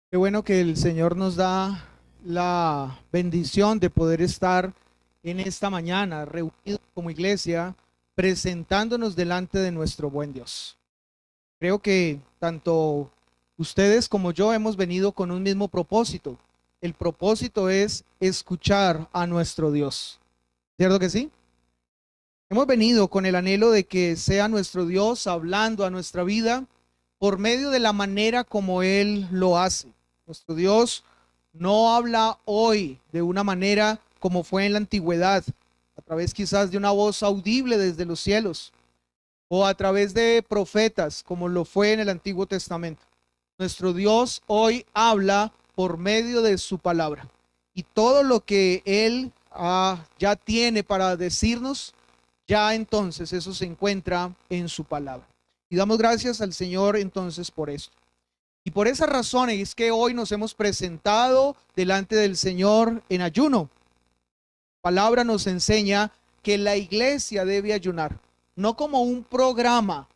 Qué bueno que el Señor nos da la bendición de poder estar en esta mañana reunidos como iglesia, presentándonos delante de nuestro buen Dios. Creo que tanto ustedes como yo hemos venido con un mismo propósito. El propósito es escuchar a nuestro Dios. ¿Cierto que sí? Hemos venido con el anhelo de que sea nuestro Dios hablando a nuestra vida por medio de la manera como Él lo hace. Nuestro Dios no habla hoy de una manera como fue en la antigüedad, a través quizás de una voz audible desde los cielos, o a través de profetas, como lo fue en el Antiguo Testamento. Nuestro Dios hoy habla por medio de su palabra. Y todo lo que Él ya tiene para decirnos, ya entonces eso se encuentra en su palabra. Y damos gracias al Señor entonces por esto. Y por esa razón es que hoy nos hemos presentado delante del Señor en ayuno. La palabra nos enseña que la iglesia debe ayunar, no como un programa,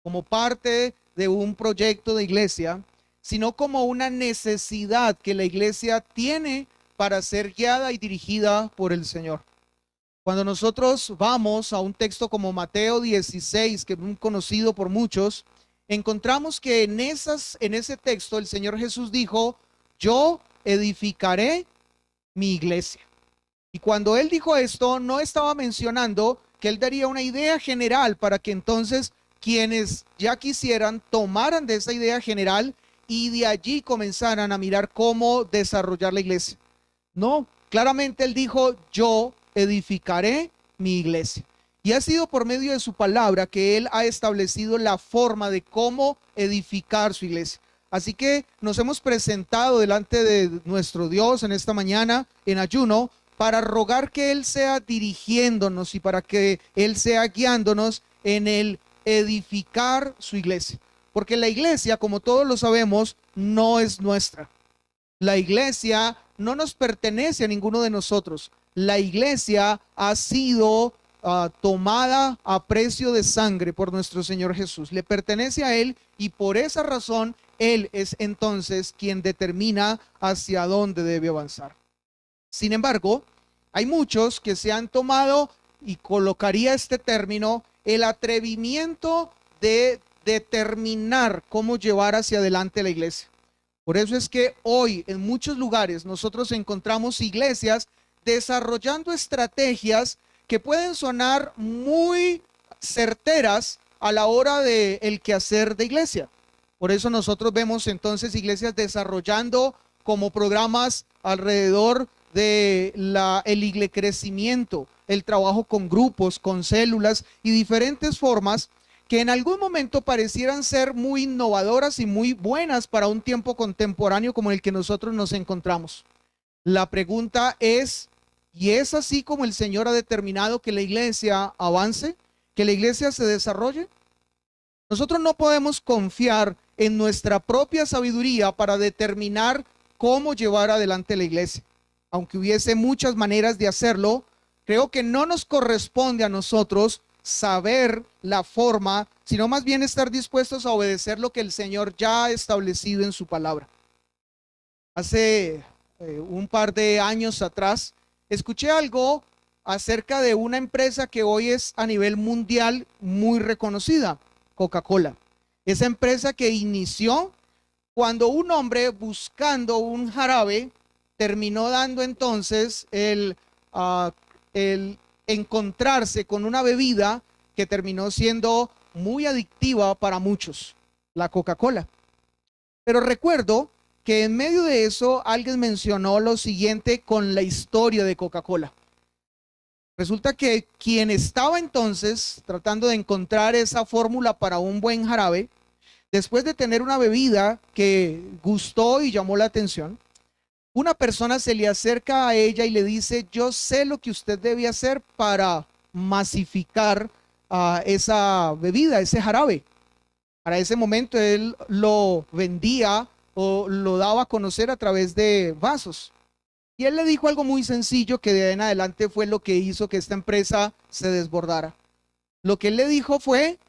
como parte de un proyecto de iglesia, sino como una necesidad que la iglesia tiene para ser guiada y dirigida por el Señor. Cuando nosotros vamos a un texto como Mateo 16, que es muy conocido por muchos, encontramos que en ese texto el Señor Jesús dijo, yo edificaré mi iglesia. Y cuando él dijo esto, no estaba mencionando que él daría una idea general para que entonces quienes ya quisieran tomaran de esa idea general y de allí comenzaran a mirar cómo desarrollar la iglesia. No, claramente él dijo, yo edificaré mi iglesia. Y ha sido por medio de su palabra que él ha establecido la forma de cómo edificar su iglesia. Así que nos hemos presentado delante de nuestro Dios en esta mañana en ayuno para rogar que Él sea dirigiéndonos y para que Él sea guiándonos en el edificar su iglesia. Porque la iglesia, como todos lo sabemos, no es nuestra. La iglesia no nos pertenece a ninguno de nosotros. La iglesia ha sido tomada a precio de sangre por nuestro Señor Jesús. Le pertenece a Él y por esa razón Él es entonces quien determina hacia dónde debe avanzar. Sin embargo, hay muchos que se han tomado, y colocaría este término, el atrevimiento de determinar cómo llevar hacia adelante la iglesia. Por eso es que hoy en muchos lugares nosotros encontramos iglesias desarrollando estrategias que pueden sonar muy certeras a la hora de el quehacer de iglesia. Por eso nosotros vemos entonces iglesias desarrollando como programas alrededor de el crecimiento, el trabajo con grupos, con células y diferentes formas que en algún momento parecieran ser muy innovadoras y muy buenas para un tiempo contemporáneo como el que nosotros nos encontramos. La pregunta es, ¿y es así como el Señor ha determinado que la iglesia avance, que la iglesia se desarrolle? Nosotros no podemos confiar en nuestra propia sabiduría para determinar cómo llevar adelante la iglesia. Aunque hubiese muchas maneras de hacerlo, creo que no nos corresponde a nosotros saber la forma, sino más bien estar dispuestos a obedecer lo que el Señor ya ha establecido en su palabra. Hace un par de años atrás, escuché algo acerca de una empresa que hoy es a nivel mundial muy reconocida, Coca-Cola. Esa empresa que inició cuando un hombre buscando un jarabe terminó dando entonces el encontrarse con una bebida que terminó siendo muy adictiva para muchos, la Coca-Cola. Pero recuerdo que en medio de eso alguien mencionó lo siguiente con la historia de Coca-Cola. Resulta que quien estaba entonces tratando de encontrar esa fórmula para un buen jarabe, después de tener una bebida que gustó y llamó la atención, una persona se le acerca a ella y le dice, yo sé lo que usted debe hacer para masificar esa bebida, ese jarabe. Para ese momento él lo vendía o lo daba a conocer a través de vasos. Y él le dijo algo muy sencillo que de ahí en adelante fue lo que hizo que esta empresa se desbordara. Lo que él le dijo fue,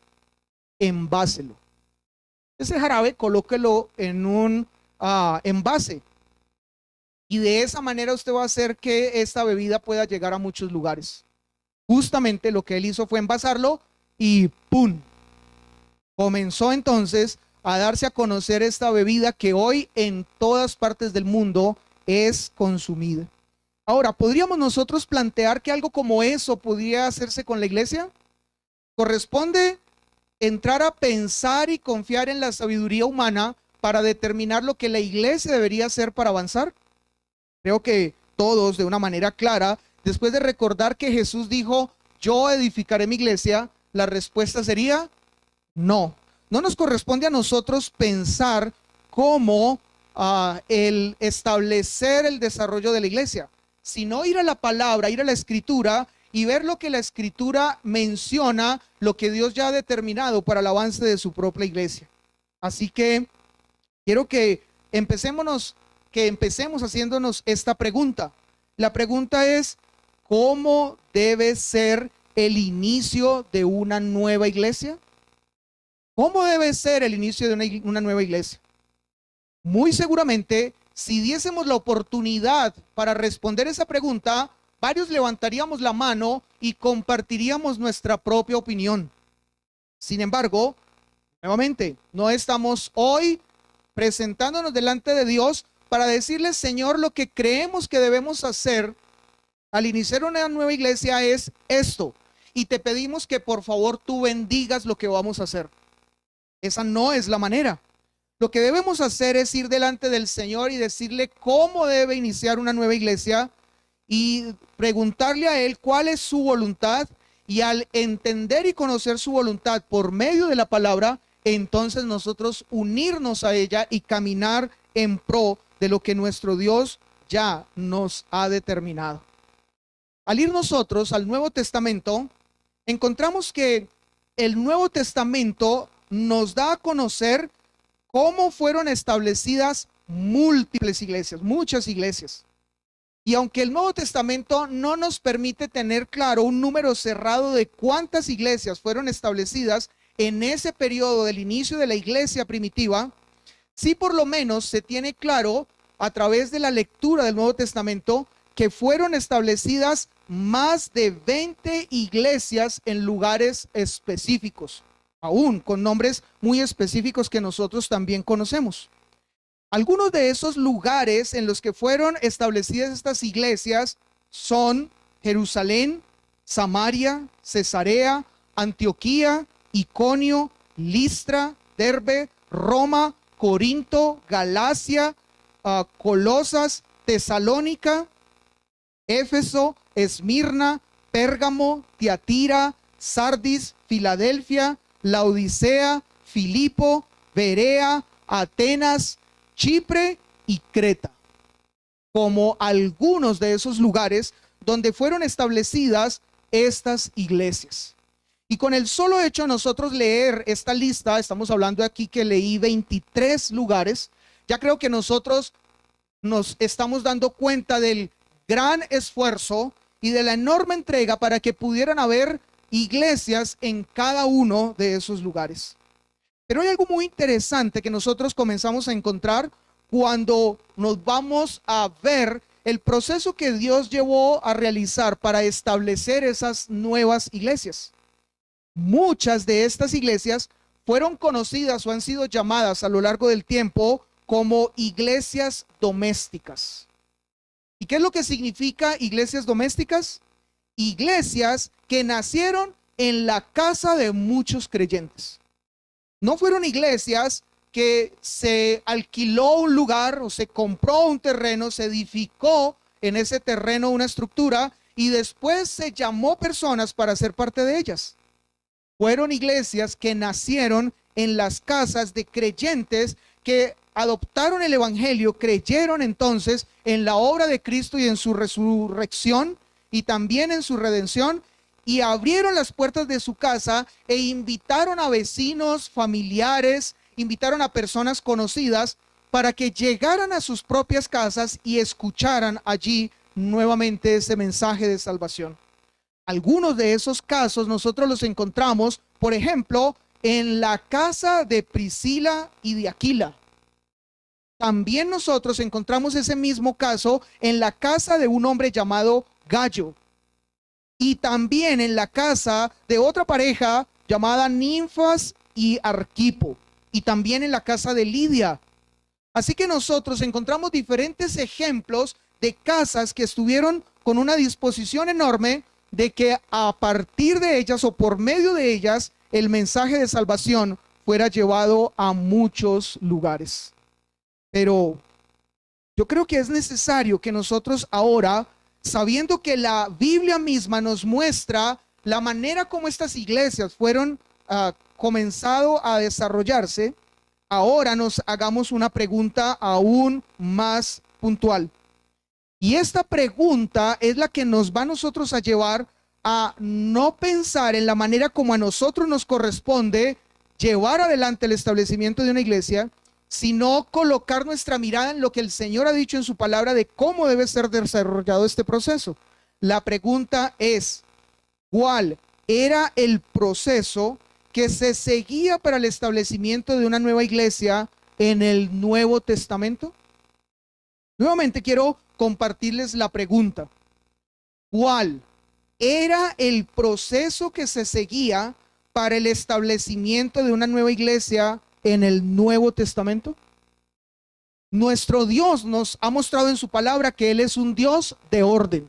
enváselo. Ese jarabe colóquelo en un envase. Y de esa manera usted va a hacer que esta bebida pueda llegar a muchos lugares. Justamente lo que él hizo fue envasarlo y ¡pum! Comenzó entonces a darse a conocer esta bebida que hoy en todas partes del mundo es consumida. Ahora, ¿podríamos nosotros plantear que algo como eso podría hacerse con la iglesia? Corresponde entrar a pensar y confiar en la sabiduría humana para determinar lo que la iglesia debería hacer para avanzar. Creo que todos, de una manera clara, después de recordar que Jesús dijo, yo edificaré mi iglesia, la respuesta sería no. No nos corresponde a nosotros pensar cómo el establecer el desarrollo de la iglesia, sino ir a la palabra, ir a la escritura y ver lo que la escritura menciona, lo que Dios ya ha determinado para el avance de su propia iglesia. Así que quiero que empecemos haciéndonos esta pregunta. La pregunta es, ¿cómo debe ser el inicio de una nueva iglesia? ¿Cómo debe ser el inicio de una nueva iglesia? Muy seguramente, si diésemos la oportunidad para responder esa pregunta, varios levantaríamos la mano y compartiríamos nuestra propia opinión. Sin embargo, nuevamente, no estamos hoy presentándonos delante de Dios para decirle, Señor, lo que creemos que debemos hacer al iniciar una nueva iglesia es esto. Y te pedimos que por favor tú bendigas lo que vamos a hacer. Esa no es la manera. Lo que debemos hacer es ir delante del Señor y decirle cómo debe iniciar una nueva iglesia y preguntarle a Él cuál es su voluntad, y al entender y conocer su voluntad por medio de la palabra, entonces nosotros unirnos a ella y caminar en pro de lo que nuestro Dios ya nos ha determinado. Al ir nosotros al Nuevo Testamento, encontramos que el Nuevo Testamento nos da a conocer cómo fueron establecidas múltiples iglesias, muchas iglesias. Y aunque el Nuevo Testamento no nos permite tener claro un número cerrado de cuántas iglesias fueron establecidas en ese periodo del inicio de la iglesia primitiva, sí por lo menos se tiene claro a través de la lectura del Nuevo Testamento que fueron establecidas más de 20 iglesias en lugares específicos, aún con nombres muy específicos que nosotros también conocemos. Algunos de esos lugares en los que fueron establecidas estas iglesias son Jerusalén, Samaria, Cesarea, Antioquía, Iconio, Listra, Derbe, Roma, Corinto, Galacia, Colosas, Tesalónica, Éfeso, Esmirna, Pérgamo, Tiatira, Sardis, Filadelfia, Laodicea, Filipo, Berea, Atenas, Chipre y Creta, como algunos de esos lugares donde fueron establecidas estas iglesias. Y con el solo hecho de nosotros leer esta lista, estamos hablando aquí que leí 23 lugares, ya creo que nosotros nos estamos dando cuenta del gran esfuerzo y de la enorme entrega para que pudieran haber iglesias en cada uno de esos lugares. Pero hay algo muy interesante que nosotros comenzamos a encontrar cuando nos vamos a ver el proceso que Dios llevó a realizar para establecer esas nuevas iglesias. Muchas de estas iglesias fueron conocidas o han sido llamadas a lo largo del tiempo como iglesias domésticas. ¿Y qué es lo que significa iglesias domésticas? Iglesias que nacieron en la casa de muchos creyentes. No fueron iglesias que se alquiló un lugar o se compró un terreno, se edificó en ese terreno una estructura y después se llamó personas para ser parte de ellas. Fueron iglesias que nacieron en las casas de creyentes que adoptaron el evangelio, creyeron entonces en la obra de Cristo y en su resurrección y también en su redención, y abrieron las puertas de su casa e invitaron a vecinos, familiares, invitaron a personas conocidas para que llegaran a sus propias casas y escucharan allí nuevamente ese mensaje de salvación. Algunos de esos casos nosotros los encontramos, por ejemplo, en la casa de Priscila y de Aquila. también nosotros encontramos ese mismo caso en la casa de un hombre llamado Gallo, y también en la casa de otra pareja llamada Ninfas y Arquipo, y también en la casa de Lidia. Así que nosotros encontramos diferentes ejemplos de casas que estuvieron con una disposición enorme de que a partir de ellas o por medio de ellas el mensaje de salvación fuera llevado a muchos lugares. Pero yo creo que es necesario que nosotros ahora, sabiendo que la Biblia misma nos muestra la manera como estas iglesias fueron comenzado a desarrollarse, ahora nos hagamos una pregunta aún más puntual. Y esta pregunta es la que nos va a nosotros a llevar a no pensar en la manera como a nosotros nos corresponde llevar adelante el establecimiento de una iglesia, sino colocar nuestra mirada en lo que el Señor ha dicho en su palabra de cómo debe ser desarrollado este proceso. La pregunta es, ¿cuál era el proceso que se seguía para el establecimiento de una nueva iglesia en el Nuevo Testamento? Nuevamente quiero compartirles la pregunta. ¿Cuál era el proceso que se seguía para el establecimiento de una nueva iglesia en el Nuevo Testamento? Nuestro Dios nos ha mostrado en su palabra que Él es un Dios de orden.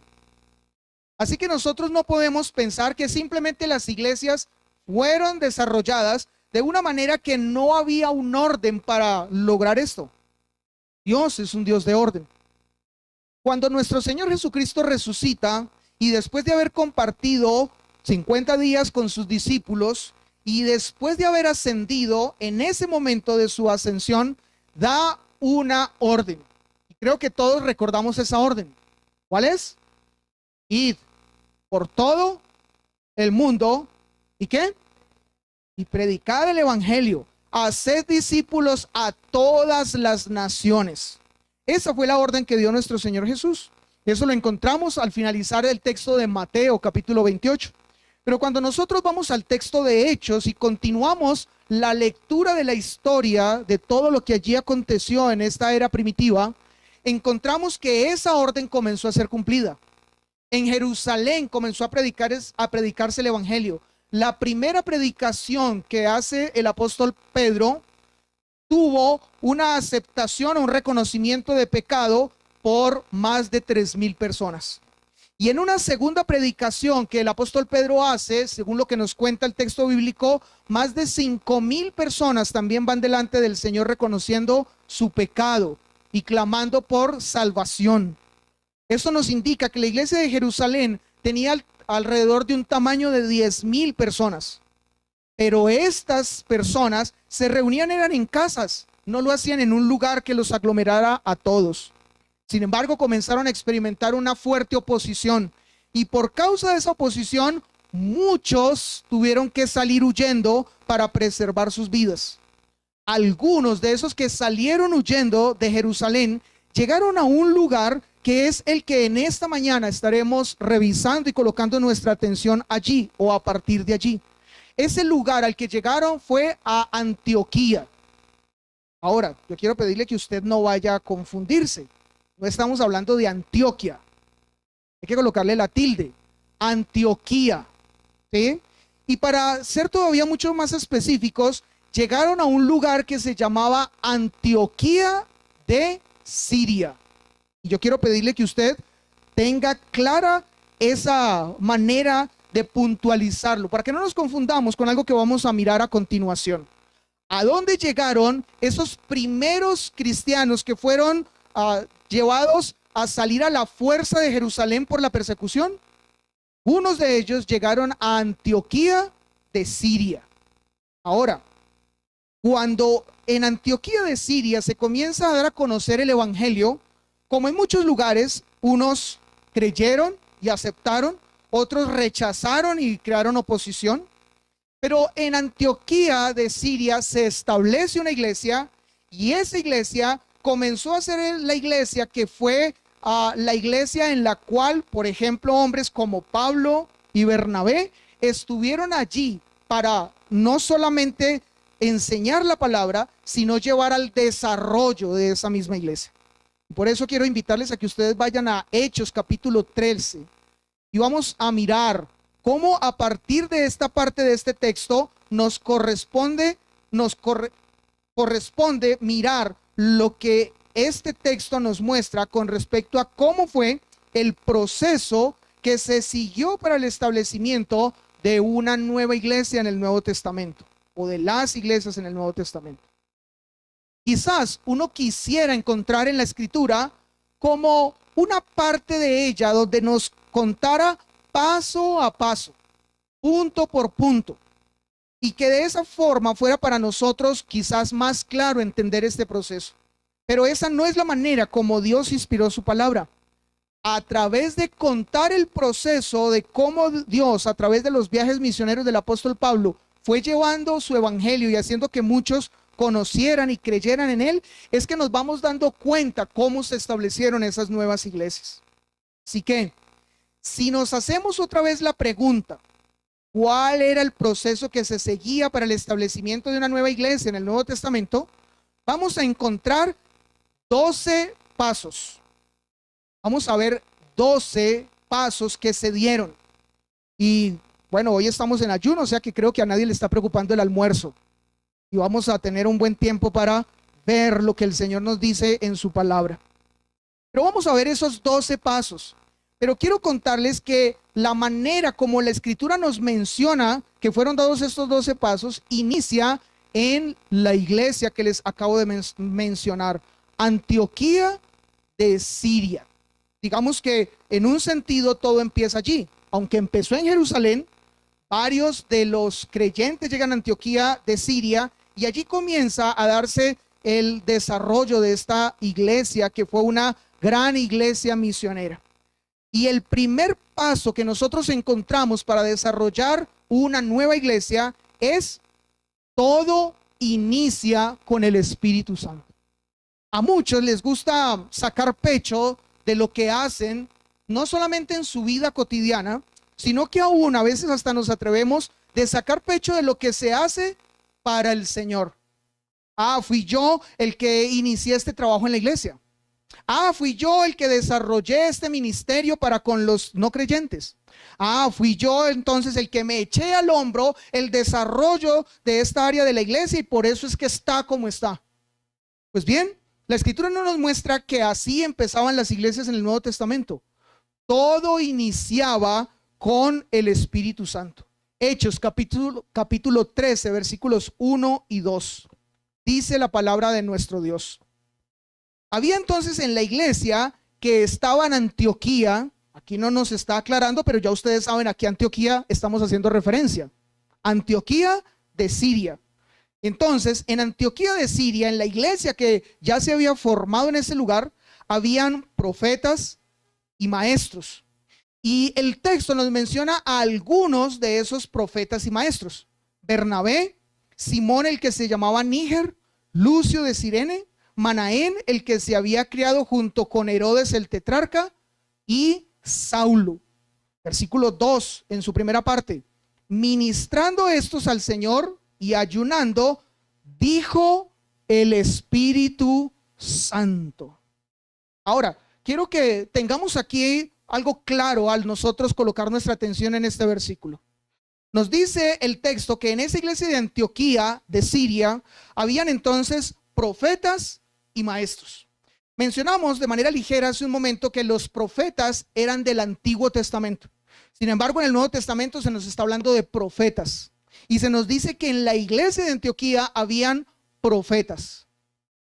Así que nosotros no podemos pensar que simplemente las iglesias fueron desarrolladas de una manera que no había un orden para lograr esto. Dios es un Dios de orden. Cuando nuestro Señor Jesucristo resucita y después de haber compartido 50 días con sus discípulos y después de haber ascendido, en ese momento de su ascensión, da una orden. Y creo que todos recordamos esa orden. ¿Cuál es? Id por todo el mundo, ¿y qué? Y predicar el evangelio. Haced discípulos a todas las naciones. Esa fue la orden que dio nuestro Señor Jesús. Eso lo encontramos al finalizar el texto de Mateo capítulo 28. Pero cuando nosotros vamos al texto de Hechos y continuamos la lectura de la historia de todo lo que allí aconteció en esta era primitiva, encontramos que esa orden comenzó a ser cumplida. En Jerusalén comenzó a predicarse el evangelio. La primera predicación que hace el apóstol Pedro tuvo una aceptación o un reconocimiento de pecado por más de 3,000 personas. Y en una segunda predicación que el apóstol Pedro hace, según lo que nos cuenta el texto bíblico, más de 5,000 personas también van delante del Señor reconociendo su pecado y clamando por salvación. Eso nos indica que la iglesia de Jerusalén tenía alrededor de un tamaño de 10,000 personas. Pero estas personas se reunían eran en casas, no lo hacían en un lugar que los aglomerara a todos. Sin embargo, comenzaron a experimentar una fuerte oposición y por causa de esa oposición, muchos tuvieron que salir huyendo para preservar sus vidas. Algunos de esos que salieron huyendo de Jerusalén llegaron a un lugar que es el que en esta mañana estaremos revisando y colocando nuestra atención allí o a partir de allí. Ese lugar al que llegaron fue a Antioquía. Ahora, yo quiero pedirle que usted no vaya a confundirse. No estamos hablando de Antioquia. Hay que colocarle la tilde. Antioquía. ¿Sí? Y para ser todavía mucho más específicos, llegaron a un lugar que se llamaba Antioquía de Siria. Y yo quiero pedirle que usted tenga clara esa manera de puntualizarlo, para que no nos confundamos con algo que vamos a mirar a continuación. ¿A dónde llegaron esos primeros cristianos que fueron llevados a salir a la fuerza de Jerusalén por la persecución? Unos de ellos llegaron a Antioquía de Siria. Ahora, cuando en Antioquía de Siria se comienza a dar a conocer el evangelio, como en muchos lugares, unos creyeron y aceptaron, otros rechazaron y crearon oposición. Pero en Antioquía de Siria se establece una iglesia y esa iglesia comenzó a ser la iglesia que fue la iglesia en la cual, por ejemplo, hombres como Pablo y Bernabé estuvieron allí para no solamente enseñar la palabra, sino llevar al desarrollo de esa misma iglesia. Por eso quiero invitarles a que ustedes vayan a Hechos capítulo 13 y vamos a mirar cómo a partir de esta parte de este texto nos corresponde mirar lo que este texto nos muestra con respecto a cómo fue el proceso que se siguió para el establecimiento de una nueva iglesia en el Nuevo Testamento, o de las iglesias en el Nuevo Testamento. Quizás uno quisiera encontrar en la Escritura como una parte de ella donde nos contara paso a paso, punto por punto, y que de esa forma fuera para nosotros quizás más claro entender este proceso. Pero esa no es la manera como Dios inspiró su palabra. A través de contar el proceso de cómo Dios, a través de los viajes misioneros del apóstol Pablo, fue llevando su evangelio y haciendo que muchos conocieran y creyeran en él, es que nos vamos dando cuenta cómo se establecieron esas nuevas iglesias. Así que, si nos hacemos otra vez la pregunta, ¿cuál era el proceso que se seguía para el establecimiento de una nueva iglesia en el Nuevo Testamento? Vamos a encontrar 12 pasos. Vamos a ver 12 pasos que se dieron. Y bueno, hoy estamos en ayuno, o sea que creo que a nadie le está preocupando el almuerzo. Y vamos a tener un buen tiempo para ver lo que el Señor nos dice en su palabra. Pero vamos a ver esos 12 pasos. Pero quiero contarles que la manera como la Escritura nos menciona que fueron dados estos 12 pasos inicia en la iglesia que les acabo de mencionar, Antioquía de Siria. Digamos que en un sentido todo empieza allí. Aunque empezó en Jerusalén, varios de los creyentes llegan a Antioquía de Siria y allí comienza a darse el desarrollo de esta iglesia que fue una gran iglesia misionera. Y el primer paso que nosotros encontramos para desarrollar una nueva iglesia es: todo inicia con el Espíritu Santo. A muchos les gusta sacar pecho de lo que hacen, no solamente en su vida cotidiana, sino que aún a veces hasta nos atrevemos de sacar pecho de lo que se hace para el Señor. Ah, fui yo el que inicié este trabajo en la iglesia. Ah, fui yo el que desarrollé este ministerio para con los no creyentes. Ah, fui yo entonces el que me eché al hombro el desarrollo de esta área de la iglesia y por eso es que está como está. Pues bien, la Escritura no nos muestra que así empezaban las iglesias en el Nuevo Testamento. Todo iniciaba con el Espíritu Santo. Hechos capítulo 13, versículos 1 y 2. Dice la palabra de nuestro Dios. Había entonces en la iglesia que estaba en Antioquía, aquí no nos está aclarando, pero ya ustedes saben a qué Antioquía estamos haciendo referencia. Antioquía de Siria. Entonces, en Antioquía de Siria, en la iglesia que ya se había formado en ese lugar, habían profetas y maestros. Y el texto nos menciona a algunos de esos profetas y maestros: Bernabé, Simón el que se llamaba Níger, Lucio de Cirene, Manaén el que se había criado junto con Herodes el tetrarca, y Saulo. Versículo 2 en su primera parte: ministrando estos al Señor y ayunando, dijo el Espíritu Santo. Ahora, quiero que tengamos aquí algo claro al nosotros colocar nuestra atención en este versículo. Nos dice el texto que en esa iglesia de Antioquía de Siria habían entonces profetas y maestros. Mencionamos de manera ligera hace un momento que los profetas eran del Antiguo Testamento. Sin embargo, en el Nuevo Testamento se nos está hablando de profetas. Y se nos dice que en la iglesia de Antioquía habían profetas.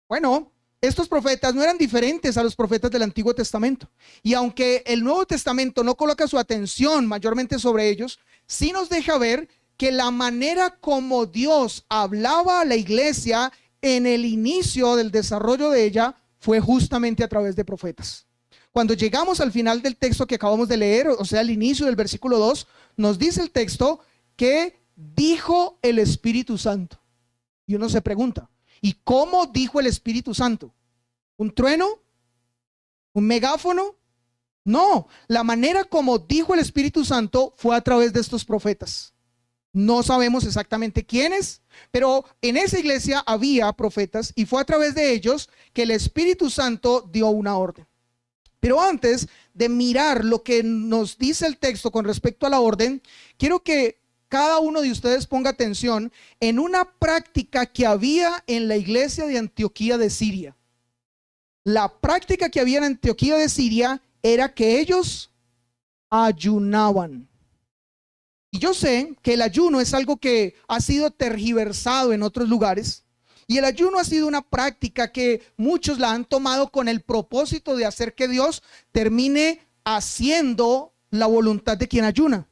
Bueno, estos profetas no eran diferentes a los profetas del Antiguo Testamento. Y aunque el Nuevo Testamento no coloca su atención mayormente sobre ellos, sí nos deja ver que la manera como Dios hablaba a la iglesia en el inicio del desarrollo de ella fue justamente a través de profetas. Cuando llegamos al final del texto que acabamos de leer, o sea, al inicio del versículo 2, nos dice el texto que dijo el Espíritu Santo. Y uno se pregunta, ¿y cómo dijo el Espíritu Santo? ¿Un trueno? ¿Un megáfono? No, la manera como dijo el Espíritu Santo fue a través de estos profetas. No sabemos exactamente quiénes, pero en esa iglesia había profetas y fue a través de ellos que el Espíritu Santo dio una orden. Pero antes de mirar lo que nos dice el texto con respecto a la orden, quiero que cada uno de ustedes ponga atención en una práctica que había en la iglesia de Antioquía de Siria. La práctica que había en Antioquía de Siria era que ellos ayunaban. Y yo sé que el ayuno es algo que ha sido tergiversado en otros lugares. Y el ayuno ha sido una práctica que muchos la han tomado con el propósito de hacer que Dios termine haciendo la voluntad de quien ayuna.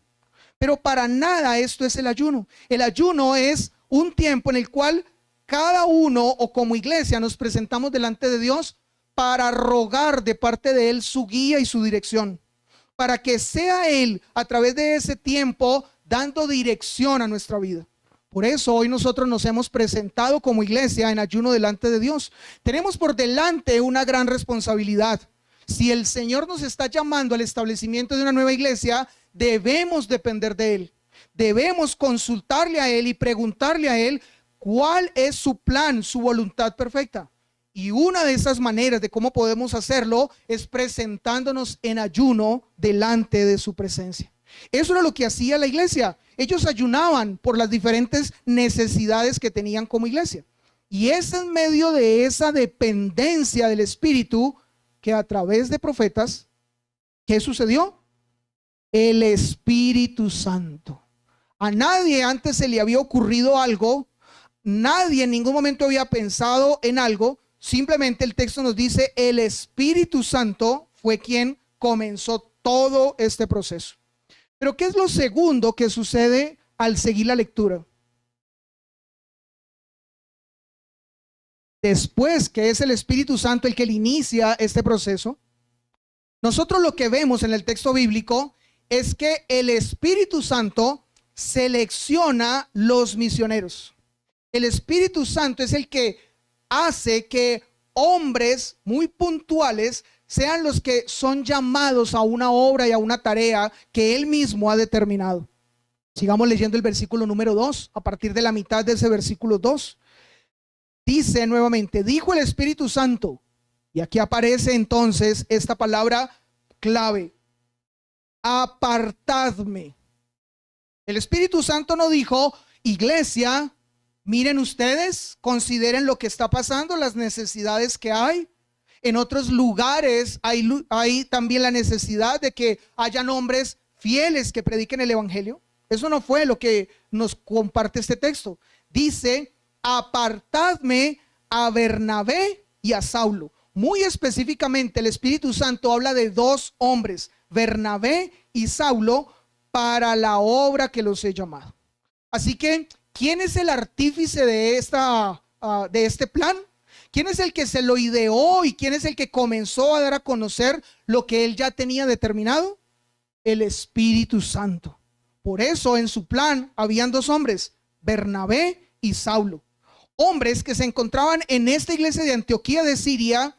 Pero para nada esto es el ayuno. El ayuno es un tiempo en el cual cada uno o como iglesia nos presentamos delante de Dios para rogar de parte de Él su guía y su dirección. Para que sea Él a través de ese tiempo dando dirección a nuestra vida. Por eso hoy nosotros nos hemos presentado como iglesia en ayuno delante de Dios. Tenemos por delante una gran responsabilidad. Si el Señor nos está llamando al establecimiento de una nueva iglesia, debemos depender de Él. Debemos consultarle a Él y preguntarle a Él cuál es su plan, su voluntad perfecta. Y una de esas maneras de cómo podemos hacerlo es presentándonos en ayuno delante de su presencia. Eso era lo que hacía la iglesia. Ellos ayunaban por las diferentes necesidades que tenían como iglesia. Y es en medio de esa dependencia del Espíritu que a través de profetas, ¿qué sucedió? El Espíritu Santo. A nadie antes se le había ocurrido algo, nadie en ningún momento había pensado en algo. Simplemente el texto nos dice, el Espíritu Santo fue quien comenzó todo este proceso. Pero ¿qué es lo segundo que sucede al seguir la lectura? Después que es el Espíritu Santo el que le inicia este proceso, nosotros lo que vemos en el texto bíblico es que el Espíritu Santo selecciona los misioneros. El Espíritu Santo es el que hace que hombres muy puntuales sean los que son llamados a una obra y a una tarea que Él mismo ha determinado. Sigamos leyendo el versículo número 2, a partir de la mitad de ese versículo 2. Dice nuevamente, dijo el Espíritu Santo, y aquí aparece entonces esta palabra clave, apartadme. El Espíritu Santo no dijo, iglesia, miren ustedes, consideren lo que está pasando, las necesidades que hay. En otros lugares hay también la necesidad de que hayan hombres fieles que prediquen el evangelio. Eso no fue lo que nos comparte este texto. Dice, apartadme a Bernabé y a Saulo. Muy específicamente el Espíritu Santo habla de dos hombres, Bernabé y Saulo, para la obra que los he llamado. Así que, ¿quién es el artífice de este plan? ¿Quién es el que se lo ideó y quién es el que comenzó a dar a conocer lo que él ya tenía determinado? El Espíritu Santo. Por eso en su plan habían dos hombres, Bernabé y Saulo. Hombres que se encontraban en esta iglesia de Antioquía de Siria,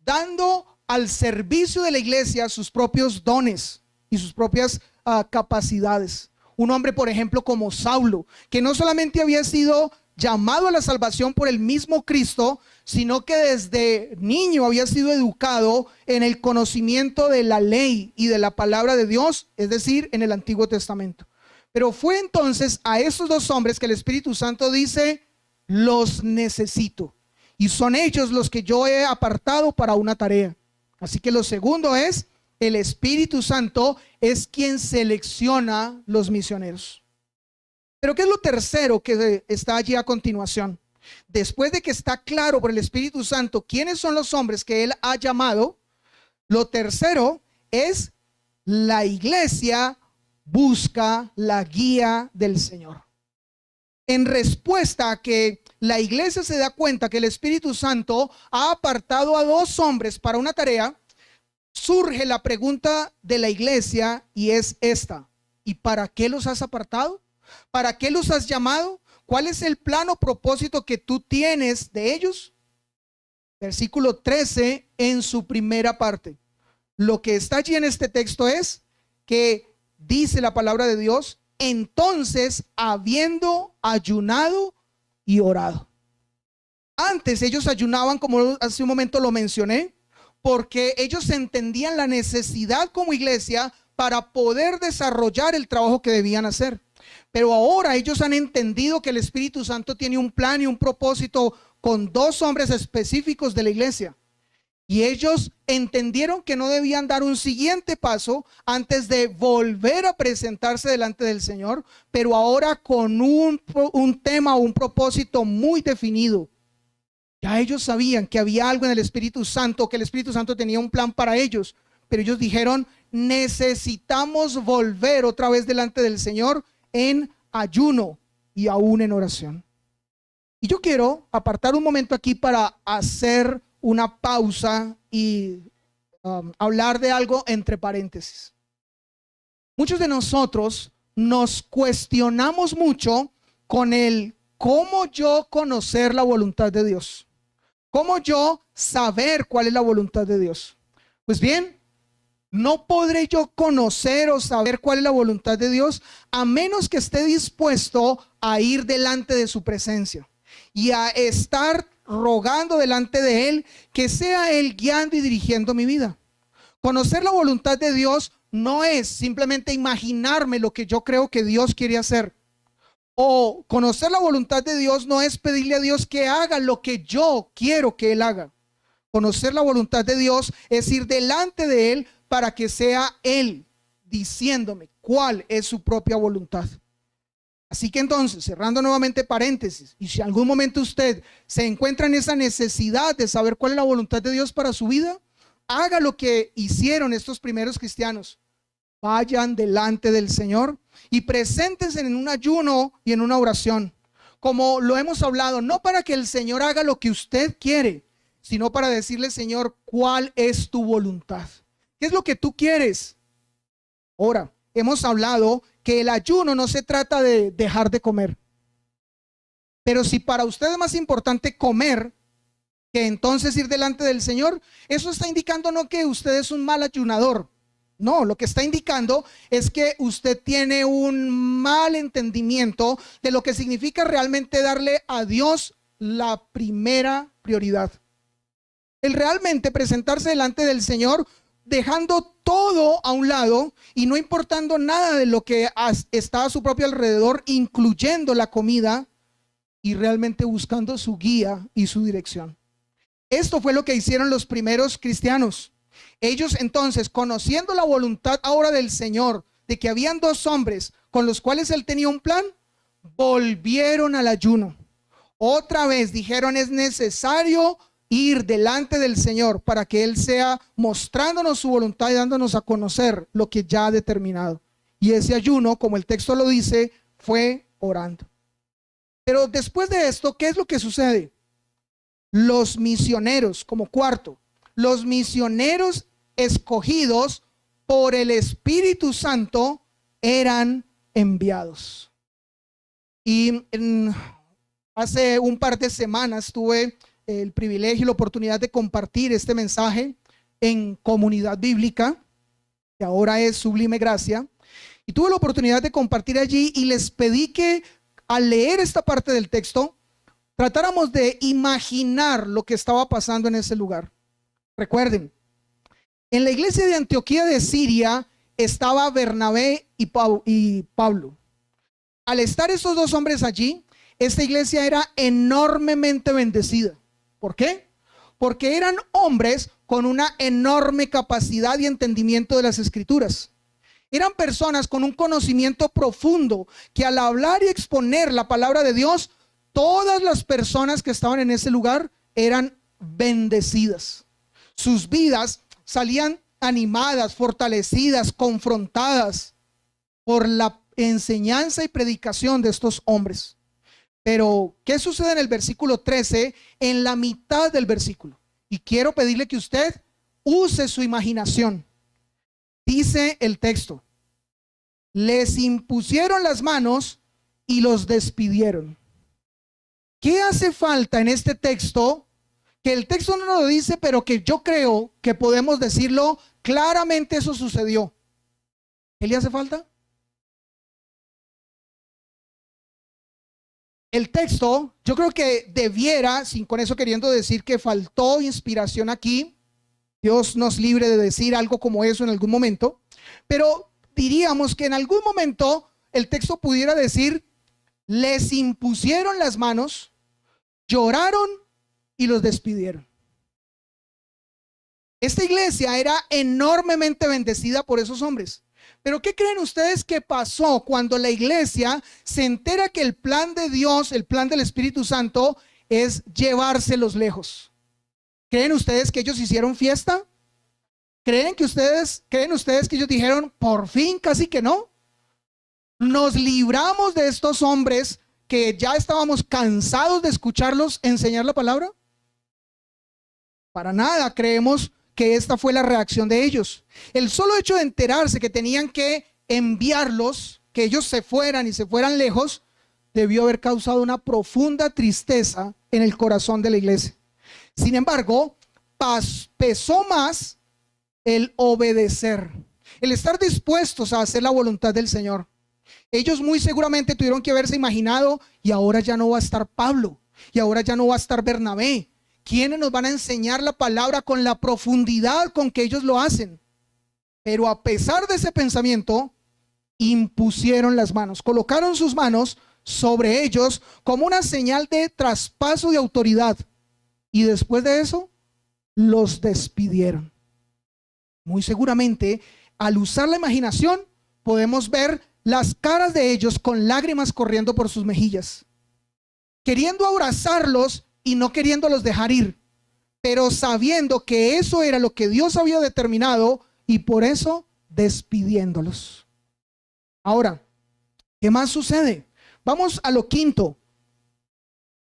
dando al servicio de la iglesia sus propios dones y sus propias capacidades. Un hombre, por ejemplo, como Saulo, que no solamente había sido llamado a la salvación por el mismo Cristo, sino que desde niño había sido educado en el conocimiento de la ley y de la palabra de Dios, es decir, en el Antiguo Testamento. Pero fue entonces a esos dos hombres que el Espíritu Santo dice, los necesito. Y son ellos los que yo he apartado para una tarea. Así que lo segundo es, el Espíritu Santo es quien selecciona los misioneros. Pero ¿qué es lo tercero que está allí a continuación? Después de que está claro por el Espíritu Santo quiénes son los hombres que Él ha llamado, lo tercero es la iglesia busca la guía del Señor. En respuesta a que la iglesia se da cuenta que el Espíritu Santo ha apartado a dos hombres para una tarea, surge la pregunta de la iglesia y es esta: ¿y para qué los has apartado? ¿Para qué los has llamado? ¿Cuál es el plan o propósito que tú tienes de ellos? Versículo 13 en su primera parte. Lo que está allí en este texto es que dice la palabra de Dios entonces habiendo ayunado y orado. Antes ellos ayunaban, como hace un momento lo mencioné, porque ellos entendían la necesidad como iglesia para poder desarrollar el trabajo que debían hacer. Pero ahora ellos han entendido que el Espíritu Santo tiene un plan y un propósito con dos hombres específicos de la iglesia. Y ellos entendieron que no debían dar un siguiente paso antes de volver a presentarse delante del Señor, pero ahora con un tema o un propósito muy definido. Ya ellos sabían que había algo en el Espíritu Santo, que el Espíritu Santo tenía un plan para ellos, pero ellos dijeron: necesitamos volver otra vez delante del Señor en ayuno y aún en oración. Y yo quiero apartar un momento aquí para hacer una pausa y hablar de algo entre paréntesis. Muchos de nosotros nos cuestionamos mucho con el cómo yo conocer la voluntad de Dios, cómo yo saber cuál es la voluntad de Dios. Pues bien, no podré yo conocer o saber cuál es la voluntad de Dios a menos que esté dispuesto a ir delante de su presencia y a estar rogando delante de Él que sea Él guiando y dirigiendo mi vida. Conocer la voluntad de Dios no es simplemente imaginarme lo que yo creo que Dios quiere hacer. O conocer la voluntad de Dios no es pedirle a Dios que haga lo que yo quiero que Él haga. Conocer la voluntad de Dios es ir delante de Él para que sea Él diciéndome cuál es su propia voluntad. Así que entonces, cerrando nuevamente paréntesis, y si en algún momento usted se encuentra en esa necesidad de saber cuál es la voluntad de Dios para su vida, haga lo que hicieron estos primeros cristianos. Vayan delante del Señor y preséntense en un ayuno y en una oración. Como lo hemos hablado, no para que el Señor haga lo que usted quiere, sino para decirle: Señor, ¿cuál es tu voluntad? ¿Qué es lo que tú quieres? Ahora, hemos hablado que el ayuno no se trata de dejar de comer. Pero si para usted es más importante comer que entonces ir delante del Señor, eso está indicando no que usted es un mal ayunador. No, lo que está indicando es que usted tiene un mal entendimiento de lo que significa realmente darle a Dios la primera prioridad. El realmente presentarse delante del Señor dejando todo a un lado y no importando nada de lo que está a su propio alrededor, incluyendo la comida, y realmente buscando su guía y su dirección. Esto fue lo que hicieron los primeros cristianos. Ellos entonces, conociendo la voluntad ahora del Señor, de que habían dos hombres con los cuales Él tenía un plan, volvieron al ayuno. Otra vez dijeron: es necesario ir delante del Señor para que Él sea mostrándonos su voluntad y dándonos a conocer lo que ya ha determinado. Y ese ayuno, como el texto lo dice, fue orando. Pero después de esto, ¿qué es lo que sucede? Los misioneros, como cuarto, los misioneros escogidos por el Espíritu Santo eran enviados. Y hace un par de semanas tuve el privilegio y la oportunidad de compartir este mensaje en Comunidad Bíblica, que ahora es Sublime Gracia, y tuve la oportunidad de compartir allí y les pedí que al leer esta parte del texto tratáramos de imaginar lo que estaba pasando en ese lugar. Recuerden, en la iglesia de Antioquía de Siria estaba Bernabé y Pablo. Al estar esos dos hombres allí, esta iglesia era enormemente bendecida. ¿Por qué? Porque eran hombres con una enorme capacidad y entendimiento de las Escrituras. Eran personas con un conocimiento profundo que al hablar y exponer la palabra de Dios, todas las personas que estaban en ese lugar eran bendecidas. Sus vidas salían animadas, fortalecidas, confrontadas por la enseñanza y predicación de estos hombres. Pero, ¿qué sucede en el versículo 13? En la mitad del versículo. Y quiero pedirle que usted use su imaginación. Dice el texto: les impusieron las manos y los despidieron. ¿Qué hace falta en este texto? Que el texto no lo dice, pero que yo creo que podemos decirlo claramente: eso sucedió. ¿Qué le hace falta? El texto, yo creo que debiera, sin con eso queriendo decir que faltó inspiración aquí, Dios nos libre de decir algo como eso en algún momento, pero diríamos que en algún momento el texto pudiera decir, les impusieron las manos, lloraron y los despidieron. Esta iglesia era enormemente bendecida por esos hombres. Pero ¿qué creen ustedes que pasó cuando la iglesia se entera que el plan de Dios, el plan del Espíritu Santo, es llevárselos lejos? ¿Creen ustedes que ellos hicieron fiesta? ¿Creen ustedes que ellos dijeron, por fin, casi que no? Nos libramos de estos hombres que ya estábamos cansados de escucharlos enseñar la palabra. Para nada creemos que esta fue la reacción de ellos. El solo hecho de enterarse que tenían que enviarlos, que ellos se fueran y se fueran lejos, debió haber causado una profunda tristeza en el corazón de la iglesia. Sin embargo, pesó más el obedecer, el estar dispuestos a hacer la voluntad del Señor. Ellos muy seguramente tuvieron que haberse imaginado, y ahora ya no va a estar Pablo, y ahora ya no va a estar Bernabé. ¿Quiénes nos van a enseñar la palabra con la profundidad con que ellos lo hacen? Pero a pesar de ese pensamiento, impusieron las manos, colocaron sus manos sobre ellos como una señal de traspaso de autoridad. Y después de eso, los despidieron. Muy seguramente, al usar la imaginación, podemos ver las caras de ellos con lágrimas corriendo por sus mejillas, queriendo abrazarlos y no queriéndolos dejar ir, pero sabiendo que eso era lo que Dios había determinado y por eso despidiéndolos. Ahora, ¿qué más sucede? Vamos a lo quinto.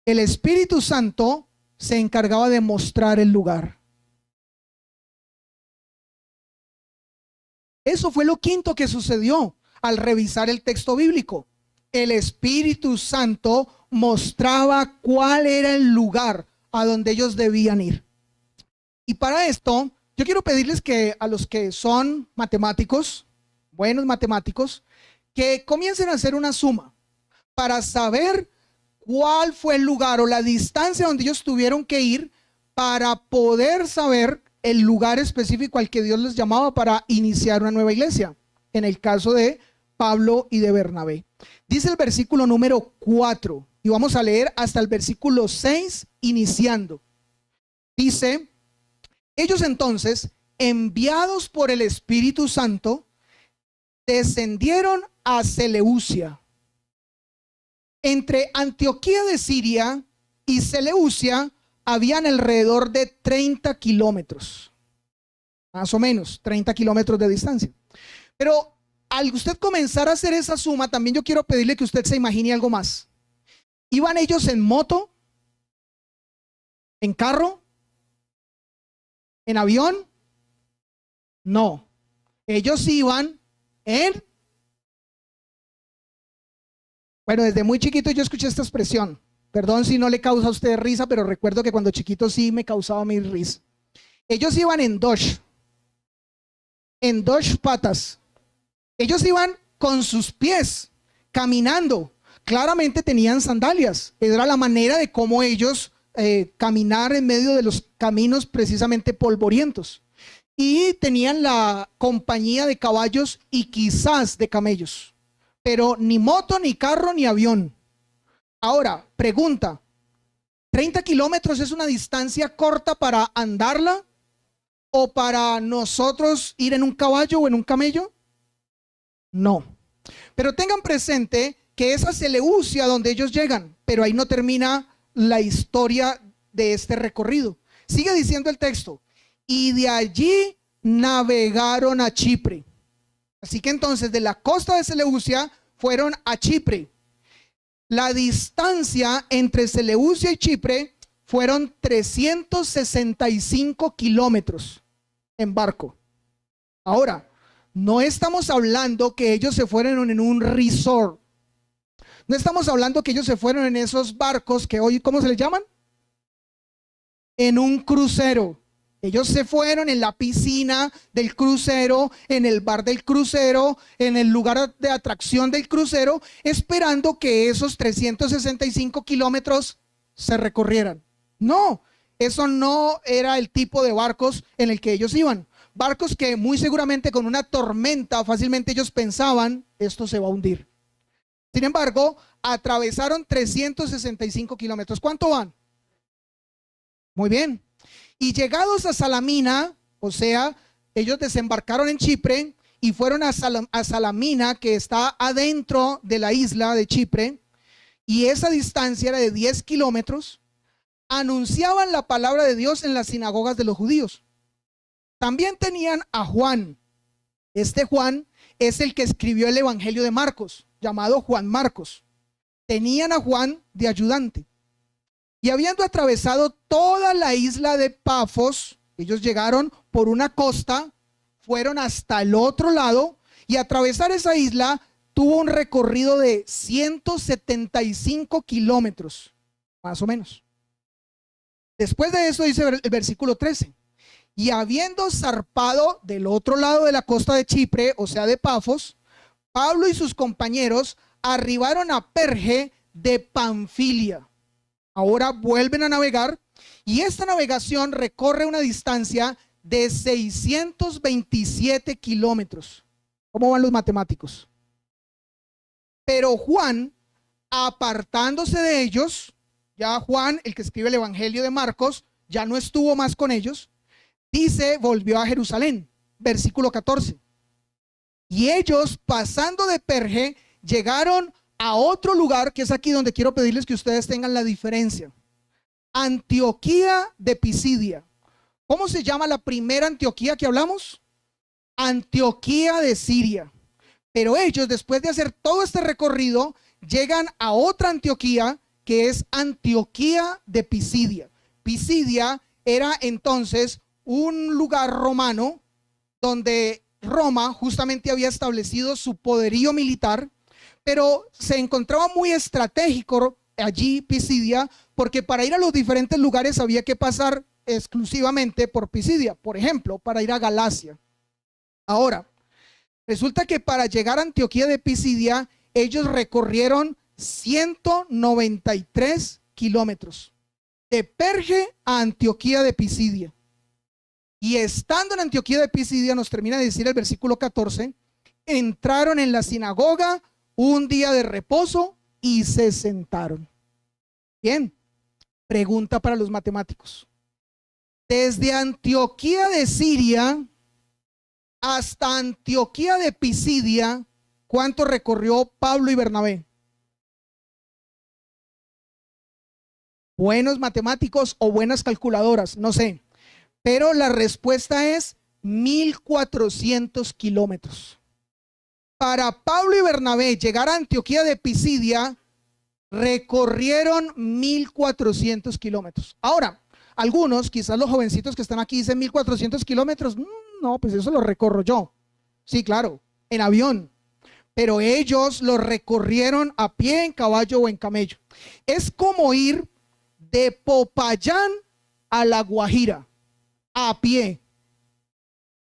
El Espíritu Santo se encargaba de mostrar el lugar. Eso fue lo quinto que sucedió al revisar el texto bíblico. El Espíritu Santo mostraba cuál era el lugar a donde ellos debían ir. Y para esto, yo quiero pedirles que a los que son matemáticos, buenos matemáticos, que comiencen a hacer una suma para saber cuál fue el lugar o la distancia donde ellos tuvieron que ir para poder saber el lugar específico al que Dios les llamaba para iniciar una nueva iglesia. En el caso de Pablo y de Bernabé. Dice el versículo número 4 y vamos a leer hasta el versículo 6 iniciando. Dice, ellos entonces, enviados por el Espíritu Santo, descendieron a Seleucia. Entre Antioquía de Siria y Seleucia habían alrededor de 30 kilómetros, más o menos 30 kilómetros de distancia. Pero al usted comenzar a hacer esa suma, también yo quiero pedirle que usted se imagine algo más. ¿Iban ellos en moto? ¿En carro? ¿En avión? No. Ellos iban en... Bueno, desde muy chiquito yo escuché esta expresión. Perdón si no le causa a usted risa, pero recuerdo que cuando chiquito sí me causaba mi risa. Ellos iban en Dodge patas. Ellos iban con sus pies, caminando. Claramente tenían sandalias. Era la manera de cómo ellos caminar en medio de los caminos precisamente polvorientos. Y tenían la compañía de caballos y quizás de camellos. Pero ni moto, ni carro, ni avión. Ahora, pregunta. ¿30 kilómetros es una distancia corta para andarla? ¿O para nosotros ir en un caballo o en un camello? No. Pero tengan presente que esa Seleucia donde ellos llegan, pero ahí no termina la historia de este recorrido. Sigue diciendo el texto, y de allí navegaron a Chipre. Así que entonces de la costa de Seleucia fueron a Chipre. La distancia entre Seleucia y Chipre fueron 365 kilómetros en barco. Ahora, no estamos hablando que ellos se fueron en un resort. No estamos hablando que ellos se fueron en esos barcos que hoy, ¿cómo se les llaman? En un crucero. Ellos se fueron en la piscina del crucero, en el bar del crucero, en el lugar de atracción del crucero, esperando que esos 365 kilómetros se recorrieran. No, eso no era el tipo de barcos en el que ellos iban. Barcos que muy seguramente con una tormenta fácilmente ellos pensaban, esto se va a hundir. Sin embargo, atravesaron 365 kilómetros. ¿Cuánto van? Muy bien. Y llegados a Salamina, o sea, ellos desembarcaron en Chipre y fueron a Salamina, que está adentro de la isla de Chipre, y esa distancia era de 10 kilómetros. Anunciaban la palabra de Dios en las sinagogas de los judíos. También tenían a Juan. Este Juan es el que escribió el Evangelio de Marcos, llamado Juan Marcos. Tenían a Juan de ayudante. Y habiendo atravesado toda la isla de Pafos, ellos llegaron por una costa, fueron hasta el otro lado, y atravesar esa isla tuvo un recorrido de 175 kilómetros, más o menos. Después de eso dice el versículo 13, y habiendo zarpado del otro lado de la costa de Chipre, o sea de Pafos, Pablo y sus compañeros arribaron a Perge de Panfilia. Ahora vuelven a navegar y esta navegación recorre una distancia de 627 kilómetros. ¿Cómo van los matemáticos? Pero Juan, apartándose de ellos, ya Juan, el que escribe el Evangelio de Marcos, ya no estuvo más con ellos, dice, volvió a Jerusalén, versículo 14. Y ellos, pasando de Perge, llegaron a otro lugar, que es aquí donde quiero pedirles que ustedes tengan la diferencia. Antioquía de Pisidia. ¿Cómo se llama la primera Antioquía que hablamos? Antioquía de Siria. Pero ellos, después de hacer todo este recorrido, llegan a otra Antioquía, que es Antioquía de Pisidia. Pisidia era entonces un lugar romano donde Roma justamente había establecido su poderío militar, pero se encontraba muy estratégico allí Pisidia, porque para ir a los diferentes lugares había que pasar exclusivamente por Pisidia. Por ejemplo, para ir a Galacia. Ahora, resulta que para llegar a Antioquía de Pisidia, ellos recorrieron 193 kilómetros, de Perge a Antioquía de Pisidia. Y estando en Antioquía de Pisidia, nos termina de decir el versículo 14, entraron en la sinagoga un día de reposo y se sentaron. Bien, pregunta para los matemáticos. Desde Antioquía de Siria hasta Antioquía de Pisidia, ¿cuánto recorrió Pablo y Bernabé? Buenos matemáticos o buenas calculadoras, no sé. Pero la respuesta es 1400 kilómetros. Para Pablo y Bernabé llegar a Antioquía de Pisidia, recorrieron 1400 kilómetros. Ahora, algunos, quizás los jovencitos que están aquí dicen 1400 kilómetros. No, pues eso lo recorro yo. Sí, claro, en avión. Pero ellos lo recorrieron a pie, en caballo o en camello. Es como ir de Popayán a La Guajira a pie.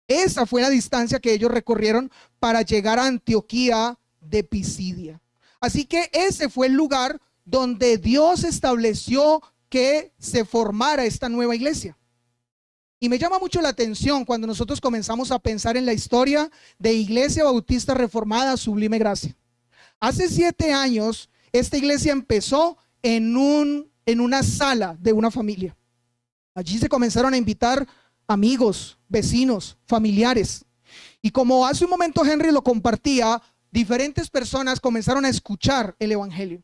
Esa fue la distancia que ellos recorrieron para llegar a Antioquía de Pisidia. Así que ese fue el lugar donde Dios estableció que se formara esta nueva iglesia. Y me llama mucho la atención cuando nosotros comenzamos a pensar en la historia de Iglesia Bautista Reformada Sublime Gracia. Hace 7 años, esta iglesia empezó en una sala de una familia. Allí se comenzaron a invitar amigos, vecinos, familiares. Y como hace un momento Henry lo compartía, diferentes personas comenzaron a escuchar el evangelio.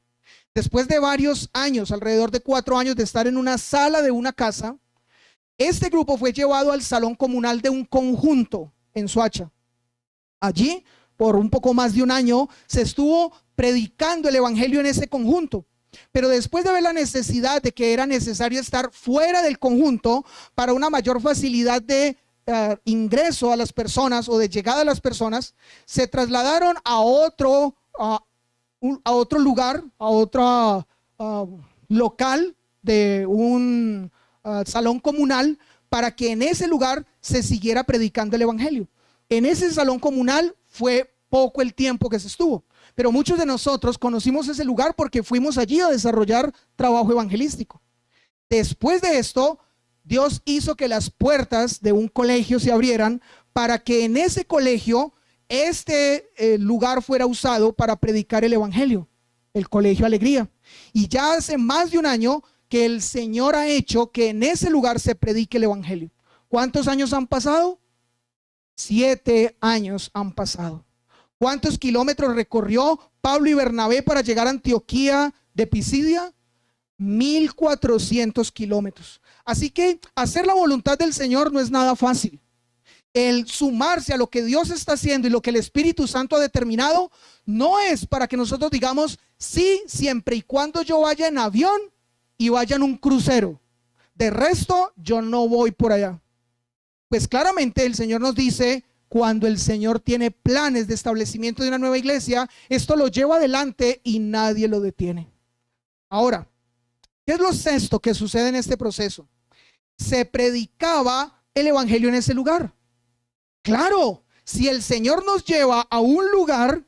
Después de varios años, alrededor de 4 años de estar en una sala de una casa, este grupo fue llevado al salón comunal de un conjunto en Soacha. Allí, por un poco más de un año, se estuvo predicando el evangelio en ese conjunto. Pero después de ver la necesidad de que era necesario estar fuera del conjunto para una mayor facilidad de ingreso a las personas o de llegada a las personas, se trasladaron a otro lugar, a otro local de un salón comunal para que en ese lugar se siguiera predicando el evangelio. En ese salón comunal fue poco el tiempo que se estuvo, pero muchos de nosotros conocimos ese lugar porque fuimos allí a desarrollar trabajo evangelístico. Después de esto, Dios hizo que las puertas de un colegio se abrieran para que en ese colegio este lugar fuera usado para predicar el evangelio, el Colegio Alegría. Y ya hace más de un año que el Señor ha hecho que en ese lugar se predique el evangelio. ¿Cuántos años han pasado? 7 años han pasado. ¿Cuántos kilómetros recorrió Pablo y Bernabé para llegar a Antioquía de Pisidia? 1400 kilómetros. Así que hacer la voluntad del Señor no es nada fácil. El sumarse a lo que Dios está haciendo y lo que el Espíritu Santo ha determinado no es para que nosotros digamos sí, siempre y cuando yo vaya en avión y vaya en un crucero. De resto, yo no voy por allá. Pues claramente el Señor nos dice, cuando el Señor tiene planes de establecimiento de una nueva iglesia, esto lo lleva adelante y nadie lo detiene. Ahora, ¿qué es lo sexto que sucede en este proceso? Se predicaba el evangelio en ese lugar. Claro, si el Señor nos lleva a un lugar,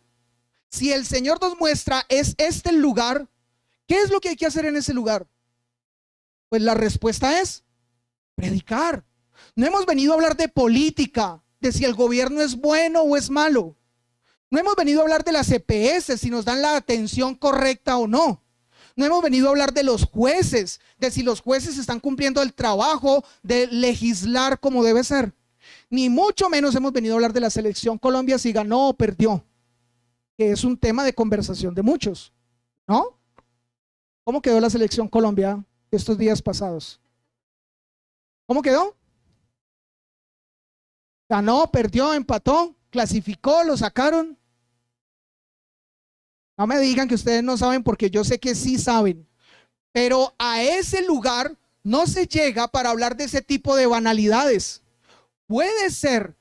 si el Señor nos muestra es este el lugar, ¿qué es lo que hay que hacer en ese lugar? Pues la respuesta es predicar. No hemos venido a hablar de política, de si el gobierno es bueno o es malo. No hemos venido a hablar de las EPS, si nos dan la atención correcta o no. No hemos venido a hablar de los jueces, de si los jueces están cumpliendo el trabajo de legislar como debe ser. Ni mucho menos hemos venido a hablar de la selección Colombia, si ganó o perdió, que es un tema de conversación de muchos, ¿no? ¿Cómo quedó la selección Colombia estos días pasados? ¿Cómo quedó? Ganó, perdió, empató, clasificó, lo sacaron. No me digan que ustedes no saben, porque yo sé que sí saben. Pero a ese lugar no se llega para hablar de ese tipo de banalidades. Puede ser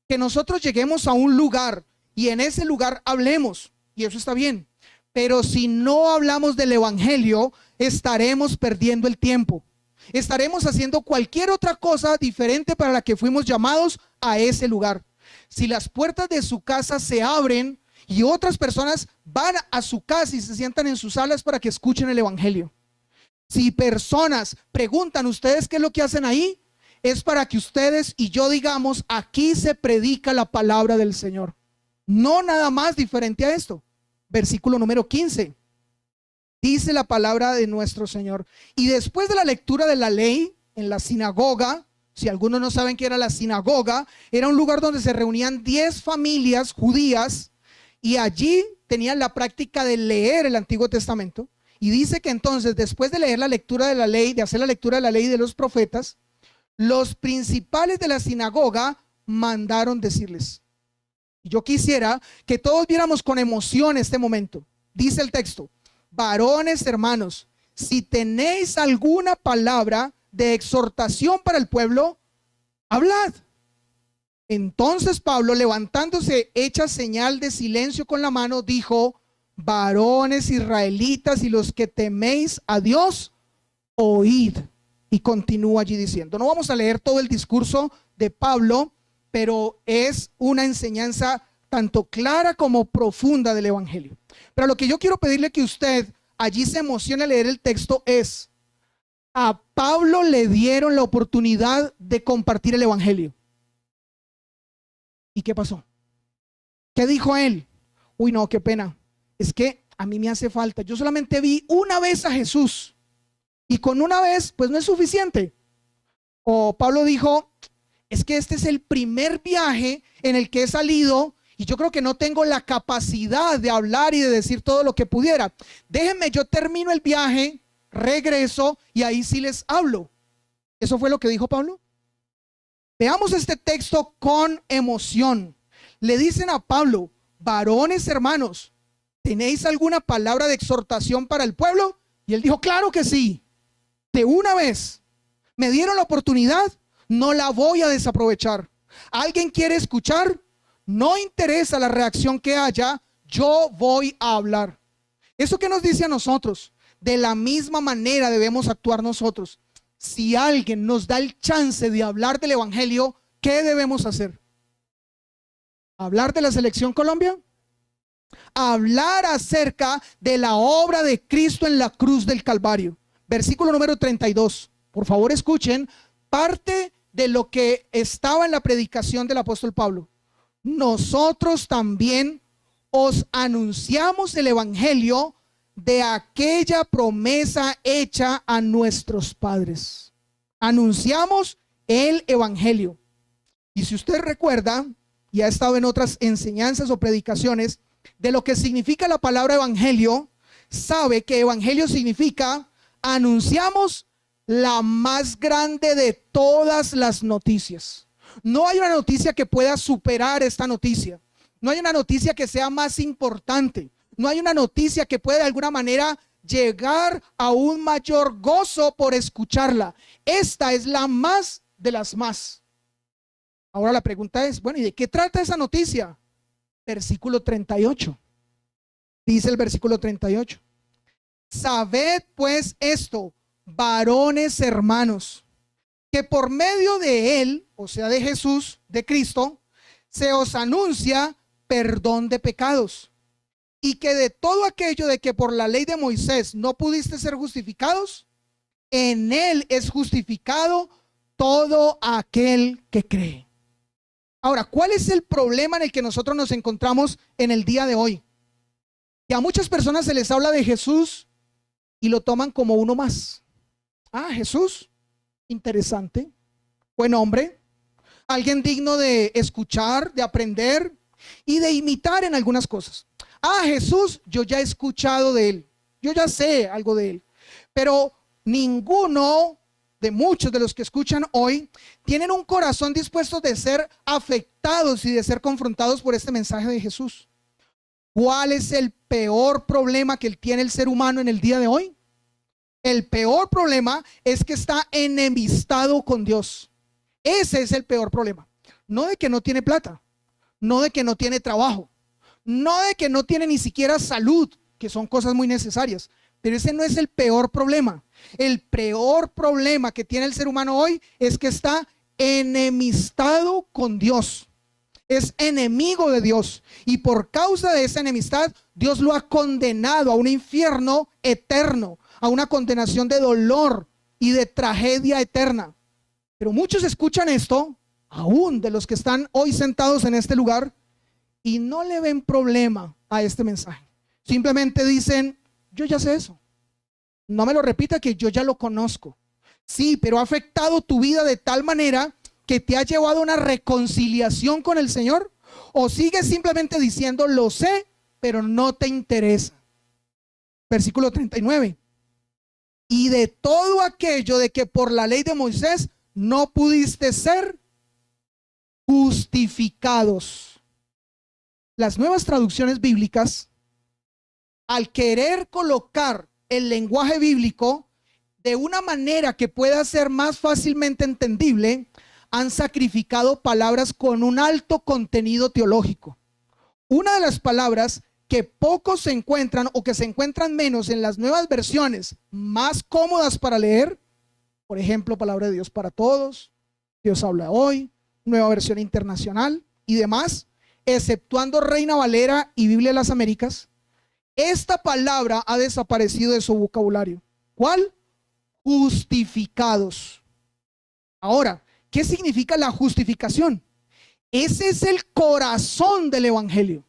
que nosotros lleguemos a un lugar y en ese lugar hablemos, y eso está bien. Pero si no hablamos del evangelio, estaremos perdiendo el tiempo. Estaremos haciendo cualquier otra cosa diferente para la que fuimos llamados a ese lugar. Si las puertas de su casa se abren y otras personas van a su casa y se sientan en sus salas para que escuchen el evangelio. Si personas preguntan, ¿ustedes qué es lo que hacen ahí? Es para que ustedes y yo digamos, aquí se predica la palabra del Señor. No nada más diferente a esto. Versículo número 15. Dice la palabra de nuestro Señor. Y después de la lectura de la ley en la sinagoga, si algunos no saben qué era la sinagoga, era un lugar donde se reunían 10 familias judías y allí tenían la práctica de leer el Antiguo Testamento. Y dice que entonces, después de leer la lectura de la ley, de hacer la lectura de la ley de los profetas, los principales de la sinagoga mandaron decirles. Yo quisiera que todos viéramos con emoción este momento. Dice el texto: varones hermanos, si tenéis alguna palabra de exhortación para el pueblo, hablad. Entonces Pablo, levantándose, hecha señal de silencio con la mano, dijo: varones israelitas y los que teméis a Dios, oíd. Y continúa allí diciendo. No vamos a leer todo el discurso de Pablo, pero es una enseñanza tanto clara como profunda del evangelio. Pero lo que yo quiero pedirle que usted allí se emocione al leer el texto es: a Pablo le dieron la oportunidad de compartir el evangelio. ¿Y qué pasó? ¿Qué dijo él? Uy, no, qué pena. Es que a mí me hace falta. Yo solamente vi una vez a Jesús. Y con una vez, pues no es suficiente. O Pablo dijo: es que este es el primer viaje en el que he salido y yo creo que no tengo la capacidad de hablar y de decir todo lo que pudiera. Déjenme, yo termino el viaje, regreso y ahí sí les hablo. ¿Eso fue lo que dijo Pablo? Veamos este texto con emoción. Le dicen a Pablo: varones hermanos, ¿tenéis alguna palabra de exhortación para el pueblo? Y él dijo: claro que sí. De una vez. Me dieron la oportunidad, no la voy a desaprovechar. ¿Alguien quiere escuchar? No interesa la reacción que haya, yo voy a hablar. ¿Eso qué nos dice a nosotros? De la misma manera debemos actuar nosotros. si alguien nos da el chance de hablar del evangelio, ¿qué debemos hacer? ¿Hablar de la selección Colombia? Hablar acerca de la obra de Cristo en la cruz del Calvario. Versículo número 32. Por favor, escuchen parte de lo que estaba en la predicación del apóstol Pablo. Nosotros también os anunciamos el evangelio de aquella promesa hecha a nuestros padres. Anunciamos el evangelio. Y si usted recuerda, y ha estado en otras enseñanzas o predicaciones de lo que significa la palabra evangelio, sabe que evangelio significa anunciamos la más grande de todas las noticias. No hay una noticia que pueda superar esta noticia. No hay una noticia que sea más importante. No hay una noticia que pueda de alguna manera llegar a un mayor gozo por escucharla. Esta es la más de las más. Ahora la pregunta es, bueno, ¿y de qué trata esa noticia? Versículo 38. Dice el versículo 38. Sabed pues esto, varones hermanos, que por medio de él, o sea de Jesús, de Cristo, se os anuncia perdón de pecados, y que de todo aquello de que por la ley de Moisés no pudiste ser justificados, en él es justificado todo aquel que cree. Ahora, ¿cuál es el problema en el que nosotros nos encontramos en el día de hoy? Que a muchas personas se les habla de Jesús y lo toman como uno más. Ah, Jesús, interesante, buen hombre, alguien digno de escuchar, de aprender y de imitar en algunas cosas. Ah, Jesús, yo ya he escuchado de él, yo ya sé algo de él, pero ninguno de muchos de los que escuchan hoy tienen un corazón dispuesto de ser afectados y de ser confrontados por este mensaje de Jesús. ¿Cuál es el peor problema que tiene el ser humano en el día de hoy? El peor problema es que está enemistado con Dios. Ese es el peor problema. No de que no tiene plata, no de que no tiene trabajo, no de que no tiene ni siquiera salud, que son cosas muy necesarias, pero ese no es el peor problema. El peor problema que tiene el ser humano hoy es que está enemistado con Dios. Es enemigo de Dios, y por causa de esa enemistad Dios lo ha condenado a un infierno eterno, a una condenación de dolor y de tragedia eterna. Pero muchos escuchan esto, aún de los que están hoy sentados en este lugar, y no le ven problema a este mensaje. Simplemente dicen, yo ya sé eso. No me lo repita, que yo ya lo conozco. Sí, pero ha afectado tu vida de tal manera que te ha llevado a una reconciliación con el Señor, o sigues simplemente diciendo, lo sé, pero no te interesa. Versículo 39. Y de todo aquello de que por la ley de Moisés no pudiste ser justificados. Las nuevas traducciones bíblicas, al querer colocar el lenguaje bíblico de una manera que pueda ser más fácilmente entendible, han sacrificado palabras con un alto contenido teológico. Una de las palabras que pocos se encuentran, o que se encuentran menos en las nuevas versiones más cómodas para leer, por ejemplo, Palabra de Dios para Todos, Dios habla hoy, Nueva Versión Internacional y demás, exceptuando Reina Valera y Biblia de las Américas, esta palabra ha desaparecido de su vocabulario. ¿Cuál? Justificados. Ahora, ¿qué significa la justificación? Ese es el corazón del evangelio.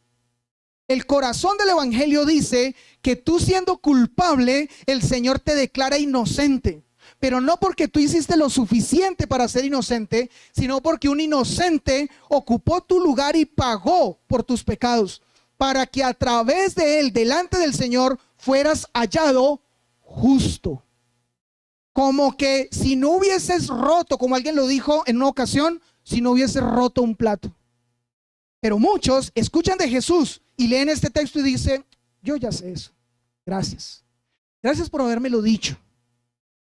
El corazón del evangelio dice que tú, siendo culpable, el Señor te declara inocente, pero no porque tú hiciste lo suficiente para ser inocente, sino porque un inocente ocupó tu lugar y pagó por tus pecados, para que a través de él, delante del Señor, fueras hallado justo. Como que si no hubieses roto, como alguien lo dijo en una ocasión, si no hubieses roto un plato. Pero muchos escuchan de Jesús y leen este texto y dicen, yo ya sé eso, gracias. Gracias por habérmelo dicho.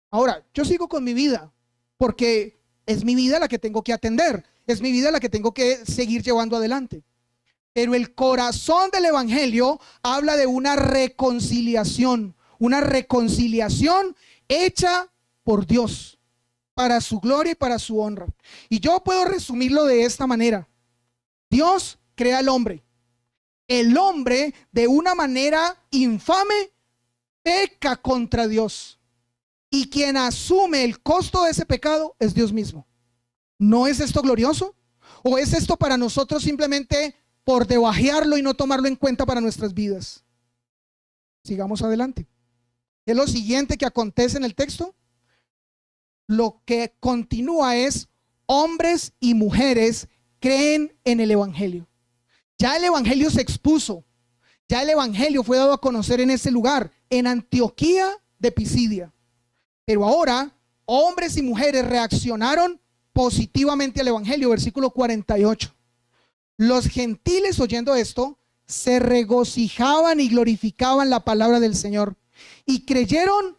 Ahora, yo sigo con mi vida, porque es mi vida la que tengo que atender, es mi vida la que tengo que seguir llevando adelante. Pero el corazón del evangelio habla de una reconciliación hecha por Dios. para su gloria y para su honra. Y yo puedo resumirlo de esta manera. Dios crea al hombre. El hombre, de una manera infame, peca contra Dios. Y quien asume el costo de ese pecado es Dios mismo. ¿No es esto glorioso? ¿O es esto para nosotros simplemente por debajearlo y no tomarlo en cuenta para nuestras vidas? Sigamos adelante. ¿Qué es lo siguiente que acontece en el texto? Lo que continúa es: hombres y mujeres creen en el evangelio. Ya el evangelio se expuso, ya el evangelio fue dado a conocer en ese lugar, en Antioquía de Pisidia. Pero ahora hombres y mujeres reaccionaron positivamente al evangelio. Versículo 48. Los gentiles, oyendo esto, se regocijaban y glorificaban la palabra del Señor, y creyeron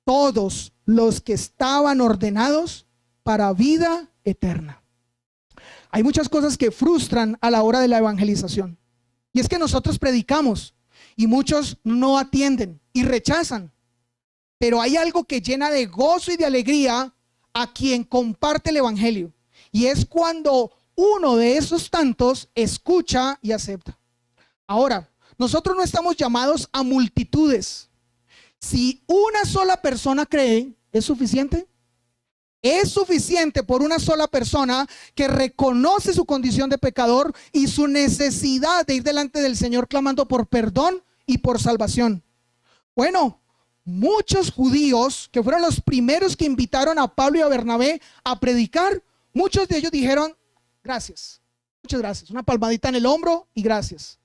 todos los que estaban ordenados para vida eterna. Hay muchas cosas que frustran a la hora de la evangelización. Y es que nosotros predicamos y muchos no atienden y rechazan. Pero hay algo que llena de gozo y de alegría a quien comparte el evangelio. Y es cuando uno de esos tantos escucha y acepta. Ahora, nosotros no estamos llamados a multitudes. Si una sola persona cree, ¿es suficiente? Es suficiente por una sola persona que reconoce su condición de pecador y su necesidad de ir delante del Señor clamando por perdón y por salvación. Bueno, muchos judíos que fueron los primeros que invitaron a Pablo y a Bernabé a predicar, muchos de ellos dijeron: gracias, muchas gracias, una palmadita en el hombro y gracias.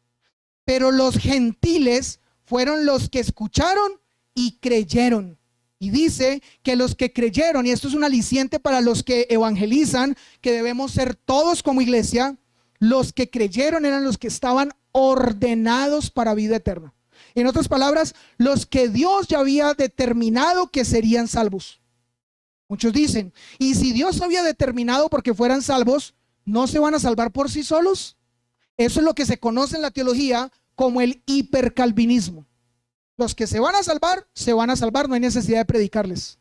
Pero los gentiles fueron los que escucharon y creyeron. Y dice que los que creyeron, y esto es un aliciente para los que evangelizan, que debemos ser todos como iglesia, los que creyeron eran los que estaban ordenados para vida eterna. En otras palabras, los que Dios ya había determinado que serían salvos. Muchos dicen: ¿y si Dios había determinado porque fueran salvos, no se van a salvar por sí solos? Eso es lo que se conoce en la teología como el hipercalvinismo. Los que se van a salvar, no hay necesidad de predicarles.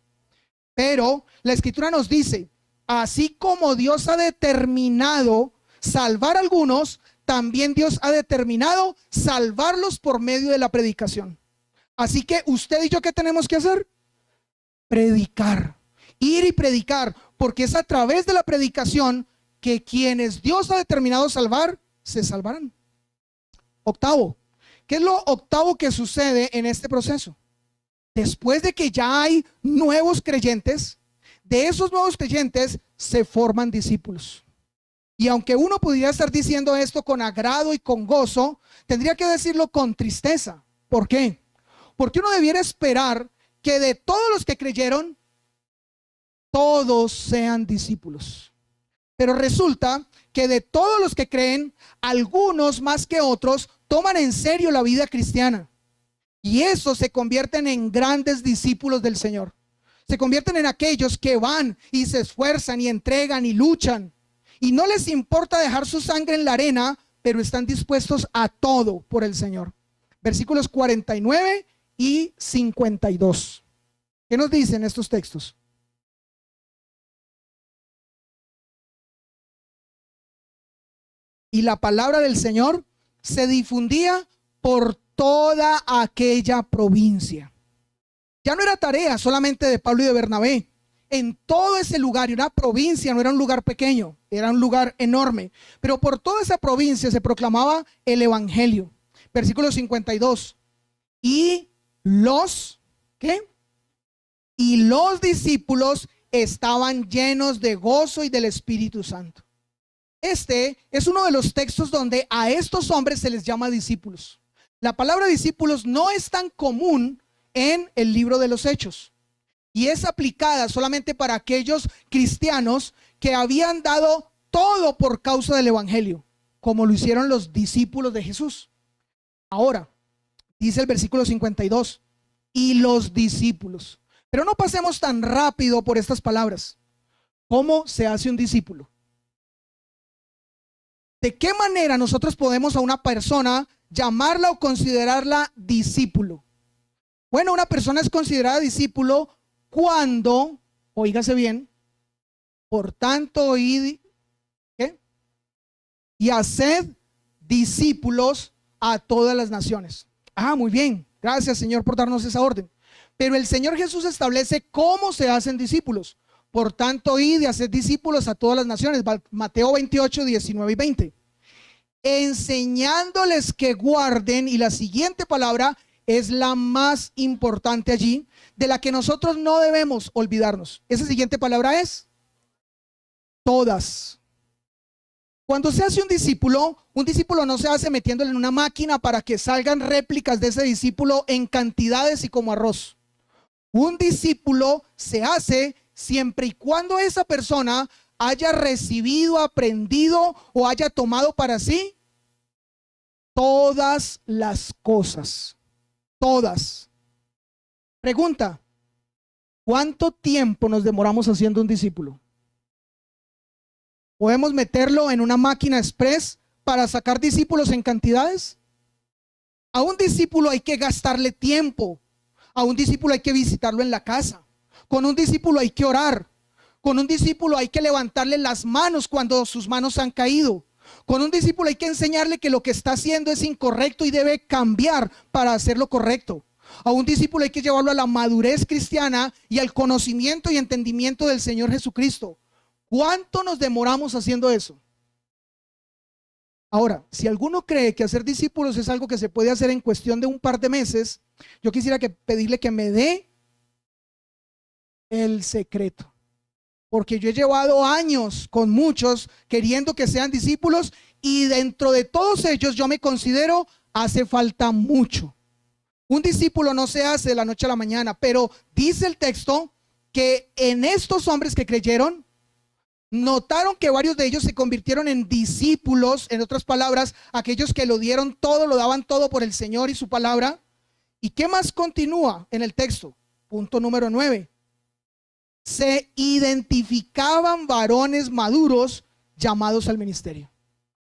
Pero la escritura nos dice: así como Dios ha determinado salvar a algunos, también Dios ha determinado salvarlos por medio de la predicación. Así que usted y yo, ¿qué tenemos que hacer? Predicar, ir y predicar, porque es a través de la predicación que quienes Dios ha determinado salvar, se salvarán. Octavo, ¿qué es lo octavo que sucede en este proceso? Después de que ya hay nuevos creyentes, de esos nuevos creyentes se forman discípulos. Y aunque uno pudiera estar diciendo esto con agrado y con gozo, tendría que decirlo con tristeza. ¿Por qué? Porque uno debiera esperar que de todos los que creyeron, todos sean discípulos. Pero resulta que de todos los que creen, algunos más que otros toman en serio la vida cristiana. Y esos se convierten en grandes discípulos del Señor. Se convierten en aquellos que van y se esfuerzan y entregan y luchan. Y no les importa dejar su sangre en la arena, pero están dispuestos a todo por el Señor. Versículos 49 y 52. ¿Qué nos dicen estos textos? Y la palabra del Señor se difundía por toda aquella provincia. Ya no era tarea solamente de Pablo y de Bernabé. En todo ese lugar, y una provincia no era un lugar pequeño, era un lugar enorme, pero por toda esa provincia se proclamaba el evangelio. Versículo 52. Y los, ¿qué? Y los discípulos estaban llenos de gozo y del Espíritu Santo. Este es uno de los textos donde a estos hombres se les llama discípulos. La palabra discípulos no es tan común en el libro de los Hechos y es aplicada solamente para aquellos cristianos que habían dado todo por causa del evangelio, como lo hicieron los discípulos de Jesús. Ahora, dice el versículo 52, y los discípulos. Pero no pasemos tan rápido por estas palabras. ¿Cómo se hace un discípulo? ¿De qué manera nosotros podemos a una persona llamarla o considerarla discípulo? Bueno, una persona es considerada discípulo cuando, oígase bien, Por tanto, id, ¿qué? Y haced discípulos a todas las naciones. Ah, muy bien. Gracias, Señor, por darnos esa orden. Pero el Señor Jesús establece cómo se hacen discípulos. Por tanto, id y haced discípulos a todas las naciones. Mateo 28, 19 y 20. Enseñándoles que guarden, y la siguiente palabra es la más importante allí, de la que nosotros no debemos olvidarnos. Esa siguiente palabra es todas. Cuando se hace un discípulo no se hace metiéndole en una máquina para que salgan réplicas de ese discípulo en cantidades y como arroz. Un discípulo se hace siempre y cuando esa persona haya recibido, aprendido o haya tomado para sí todas las cosas. Todas. Pregunta: ¿cuánto tiempo nos demoramos haciendo un discípulo? ¿Podemos meterlo en una máquina express para sacar discípulos en cantidades? A un discípulo hay que gastarle tiempo. A un discípulo hay que visitarlo en la casa. Con un discípulo hay que orar. Con un discípulo hay que levantarle las manos cuando sus manos han caído. Con un discípulo hay que enseñarle que lo que está haciendo es incorrecto y debe cambiar para hacer lo correcto. A un discípulo hay que llevarlo a la madurez cristiana y al conocimiento y entendimiento del Señor Jesucristo. ¿Cuánto nos demoramos haciendo eso? Ahora, si alguno cree que hacer discípulos es algo que se puede hacer en cuestión de un par de meses, yo quisiera pedirle que me dé el secreto. Porque yo he llevado años con muchos queriendo que sean discípulos, y dentro de todos ellos yo me considero hace falta mucho. Un discípulo no se hace de la noche a la mañana, pero dice el texto que en estos hombres que creyeron, notaron que varios de ellos se convirtieron en discípulos. En otras palabras, aquellos que lo dieron todo, lo daban todo por el Señor y su palabra. ¿Y qué más continúa en el texto? Punto número 9. Se identificaban varones maduros llamados al ministerio.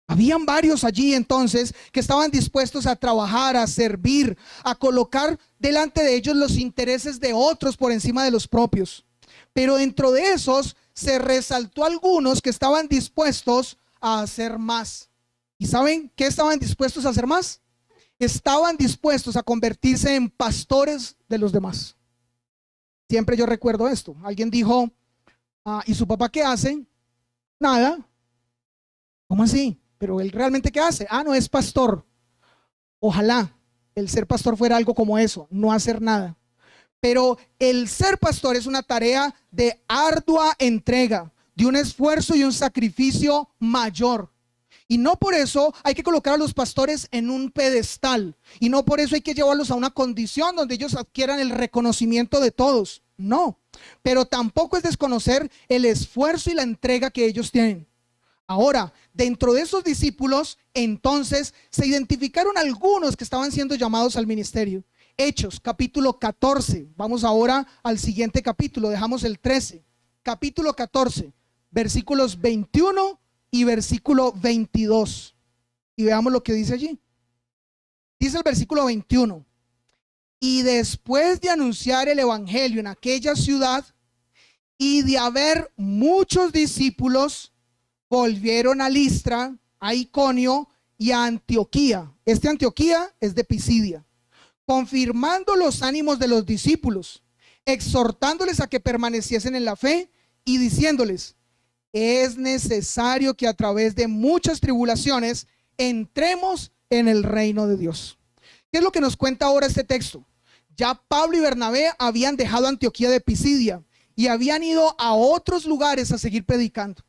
Habían varios allí entonces que estaban dispuestos a trabajar, a servir, a colocar delante de ellos los intereses de otros por encima de los propios. Pero dentro de esos se resaltó algunos que estaban dispuestos a hacer más. ¿Y saben qué estaban dispuestos a hacer más? Estaban dispuestos a convertirse en pastores de los demás. Siempre yo recuerdo esto. Alguien dijo, ¿y su papá qué hace? Nada. ¿Cómo así? ¿Pero él realmente qué hace? No, es pastor. Ojalá el ser pastor fuera algo como eso, no hacer nada. Pero el ser pastor es una tarea de ardua entrega, de un esfuerzo y un sacrificio mayor. Y no por eso hay que colocar a los pastores en un pedestal. Y no por eso hay que llevarlos a una condición donde ellos adquieran el reconocimiento de todos. No. Pero tampoco es desconocer el esfuerzo y la entrega que ellos tienen. Ahora, dentro de esos discípulos, entonces se identificaron algunos que estaban siendo llamados al ministerio. Hechos, capítulo 14. Vamos ahora al siguiente capítulo. Dejamos el 13. Capítulo 14, versículos 21 y versículo 22. Y veamos lo que dice allí. Dice el versículo 21. Y después de anunciar el evangelio en aquella ciudad y de haber muchos discípulos, volvieron a Listra, a Iconio y a Antioquía. Antioquía es de Pisidia, confirmando los ánimos de los discípulos, exhortándoles a que permaneciesen en la fe y diciéndoles: es necesario que a través de muchas tribulaciones entremos en el reino de Dios. ¿Qué es lo que nos cuenta ahora este texto? Ya Pablo y Bernabé habían dejado Antioquía de Pisidia y habían ido a otros lugares a seguir predicando,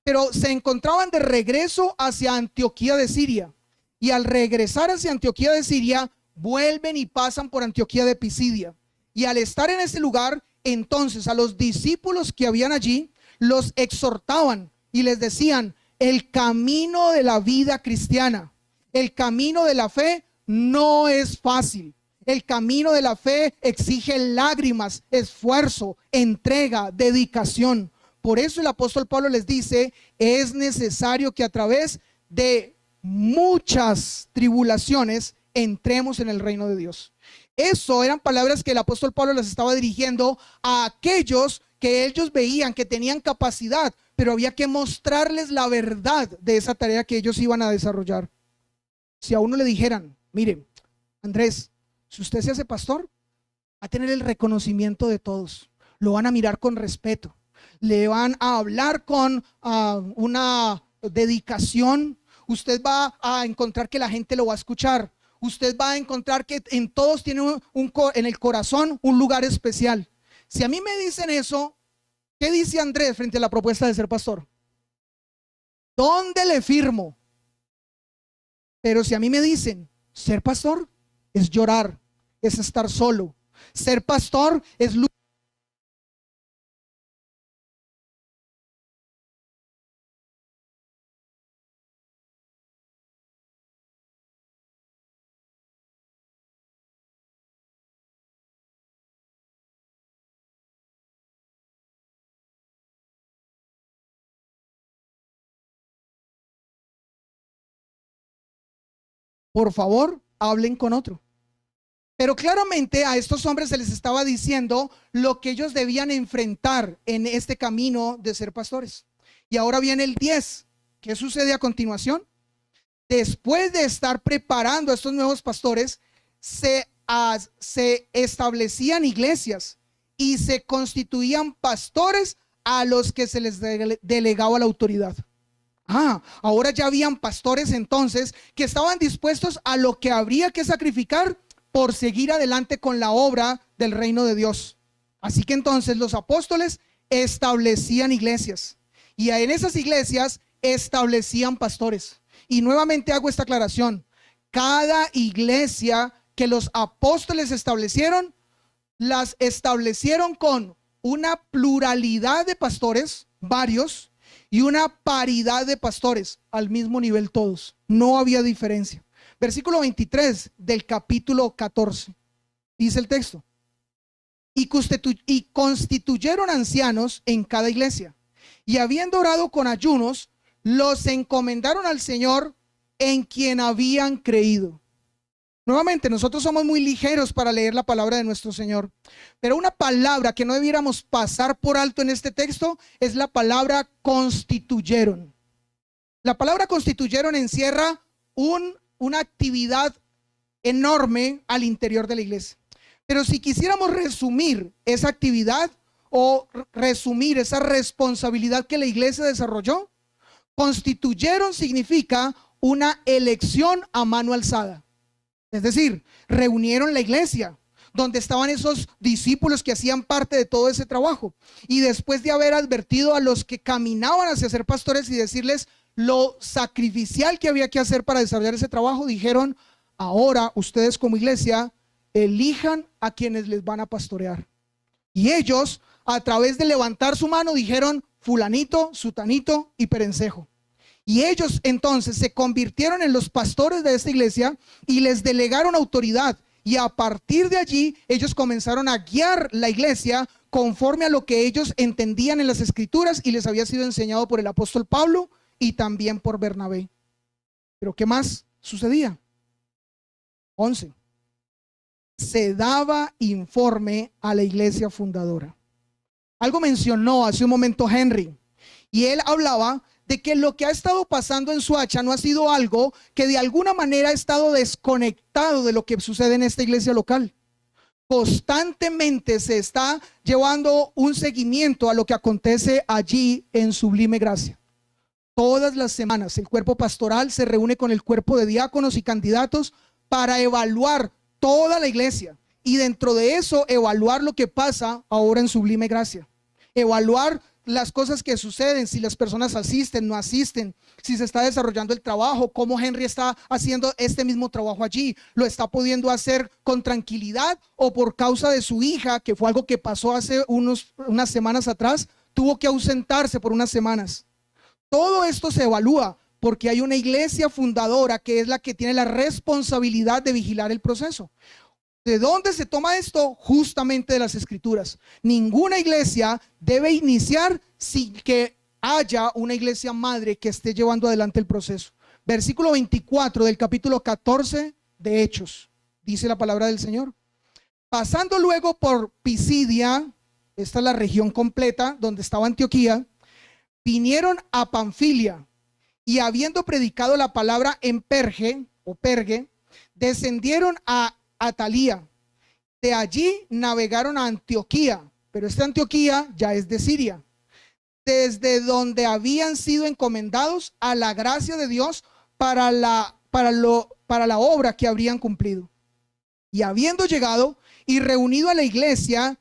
pero se encontraban de regreso hacia Antioquía de Siria, y al regresar hacia Antioquía de Siria vuelven y pasan por Antioquía de Pisidia. Y al estar en ese lugar, entonces a los discípulos que habían allí los exhortaban y les decían: el camino de la vida cristiana, el camino de la fe no es fácil. El camino de la fe exige lágrimas, esfuerzo, entrega, dedicación. Por eso el apóstol Pablo les dice: es necesario que a través de muchas tribulaciones entremos en el reino de Dios. Eso eran palabras que el apóstol Pablo las estaba dirigiendo a aquellos que ellos veían que tenían capacidad, pero había que mostrarles la verdad de esa tarea que ellos iban a desarrollar. Si a uno le dijeran, mire, Andrés, si usted se hace pastor, va a tener el reconocimiento de todos, lo van a mirar con respeto, le van a hablar con una dedicación, usted va a encontrar que la gente lo va a escuchar, usted va a encontrar que en todos tiene en el corazón un lugar especial. Si a mí me dicen eso, ¿qué dice Andrés frente a la propuesta de ser pastor? ¿Dónde le firmo? Pero si a mí me dicen, ser pastor es llorar, es estar solo, ser pastor es luchar. Por favor, hablen con otro. Pero claramente a estos hombres se les estaba diciendo lo que ellos debían enfrentar en este camino de ser pastores. Y ahora viene el 10. ¿Qué sucede a continuación? Después de estar preparando a estos nuevos pastores, se establecían iglesias y se constituían pastores a los que se les delegaba la autoridad. Ahora ya habían pastores entonces que estaban dispuestos a lo que habría que sacrificar por seguir adelante con la obra del reino de Dios. Así que entonces los apóstoles establecían iglesias y en esas iglesias establecían pastores. Y nuevamente hago esta aclaración: cada iglesia que los apóstoles establecieron, las establecieron con una pluralidad de pastores, varios, y una paridad de pastores al mismo nivel todos. No había diferencia. Versículo 23 del capítulo 14. Dice el texto: y constituyeron ancianos en cada iglesia, y habiendo orado con ayunos, los encomendaron al Señor en quien habían creído. Nuevamente, nosotros somos muy ligeros para leer la palabra de nuestro Señor, pero una palabra que no debiéramos pasar por alto en este texto es la palabra constituyeron. La palabra constituyeron encierra una actividad enorme al interior de la iglesia. Pero si quisiéramos resumir esa actividad o resumir esa responsabilidad que la iglesia desarrolló, constituyeron significa una elección a mano alzada. Es decir, reunieron la iglesia donde estaban esos discípulos que hacían parte de todo ese trabajo, y después de haber advertido a los que caminaban hacia ser pastores y decirles lo sacrificial que había que hacer para desarrollar ese trabajo, dijeron: ahora ustedes como iglesia elijan a quienes les van a pastorear. Y ellos, a través de levantar su mano, dijeron: fulanito, sutanito y perencejo. Y ellos entonces se convirtieron en los pastores de esta iglesia y les delegaron autoridad. Y a partir de allí ellos comenzaron a guiar la iglesia conforme a lo que ellos entendían en las escrituras y les había sido enseñado por el apóstol Pablo y también por Bernabé. Pero ¿qué más sucedía? 11. Se daba informe a la iglesia fundadora. Algo mencionó hace un momento Henry, y él hablaba de que lo que ha estado pasando en Soacha no ha sido algo que de alguna manera ha estado desconectado de lo que sucede en esta iglesia local. Constantemente se está llevando un seguimiento a lo que acontece allí en Sublime Gracia. Todas las semanas el cuerpo pastoral se reúne con el cuerpo de diáconos y candidatos para evaluar toda la iglesia, y dentro de eso evaluar lo que pasa ahora en Sublime Gracia, evaluar las cosas que suceden, si las personas asisten, no asisten, si se está desarrollando el trabajo, cómo Henry está haciendo este mismo trabajo allí, lo está pudiendo hacer con tranquilidad o por causa de su hija, que fue algo que pasó hace unas semanas atrás, tuvo que ausentarse por unas semanas. Todo esto se evalúa porque hay una iglesia fundadora que es la que tiene la responsabilidad de vigilar el proceso. ¿De dónde se toma esto? Justamente de las escrituras. Ninguna iglesia debe iniciar sin que haya una iglesia madre que esté llevando adelante el proceso. Versículo 24 del capítulo 14 de Hechos. Dice la palabra del Señor: Pasando luego por Pisidia, esta es la región completa donde estaba Antioquía, vinieron a Panfilia y habiendo predicado la palabra en Perge o Pergue, descendieron a Atalía. De allí navegaron a Antioquía, pero esta Antioquía ya es de Siria, desde donde habían sido encomendados a la gracia de Dios para la obra que habrían cumplido. Y habiendo llegado y reunido a la iglesia,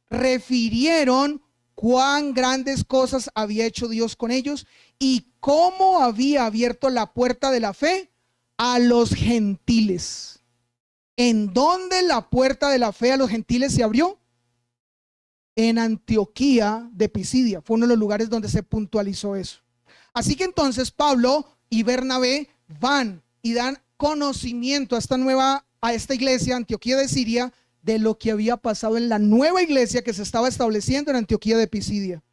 refirieron cuán grandes cosas había hecho Dios con ellos y cómo había abierto la puerta de la fe a los gentiles. ¿En dónde la puerta de la fe a los gentiles se abrió? En Antioquía de Pisidia. Fue uno de los lugares donde se puntualizó eso. Así que entonces Pablo y Bernabé van y dan conocimiento a esta iglesia, Antioquía de Siria, de lo que había pasado en la nueva iglesia que se estaba estableciendo en Antioquía de Pisidia.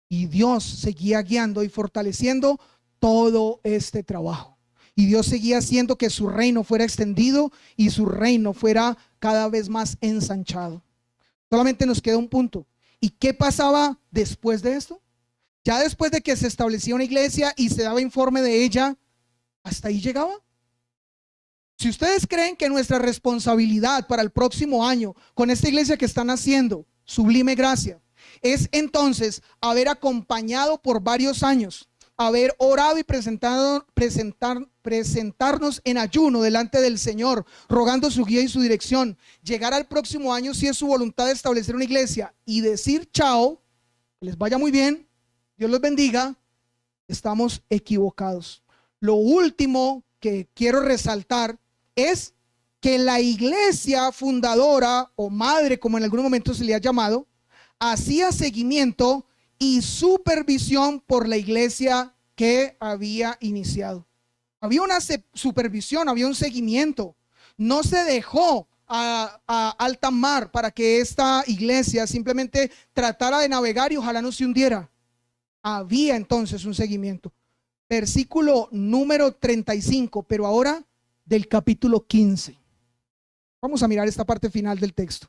Y Dios seguía guiando y fortaleciendo todo este trabajo. Y Dios seguía haciendo que su reino fuera extendido y su reino fuera cada vez más ensanchado. Solamente nos queda un punto. ¿Y qué pasaba después de esto? Ya después de que se establecía una iglesia y se daba informe de ella, ¿hasta ahí llegaba? Si ustedes creen que nuestra responsabilidad para el próximo año con esta iglesia que están haciendo, Sublime Gracia, es entonces haber acompañado por varios años, haber orado y presentarnos en ayuno delante del Señor, rogando su guía y su dirección, llegar al próximo año si es su voluntad de establecer una iglesia y decir chao, que les vaya muy bien, Dios los bendiga, estamos equivocados. Lo último que quiero resaltar es que la iglesia fundadora o madre, como en algún momento se le ha llamado, hacía seguimiento y supervisión por la iglesia que había iniciado. Había una supervisión, había un seguimiento. No se dejó a alta mar para que esta iglesia simplemente tratara de navegar y ojalá no se hundiera. Había entonces un seguimiento. Versículo número 35, pero ahora del capítulo 15. Vamos a mirar esta parte final del texto.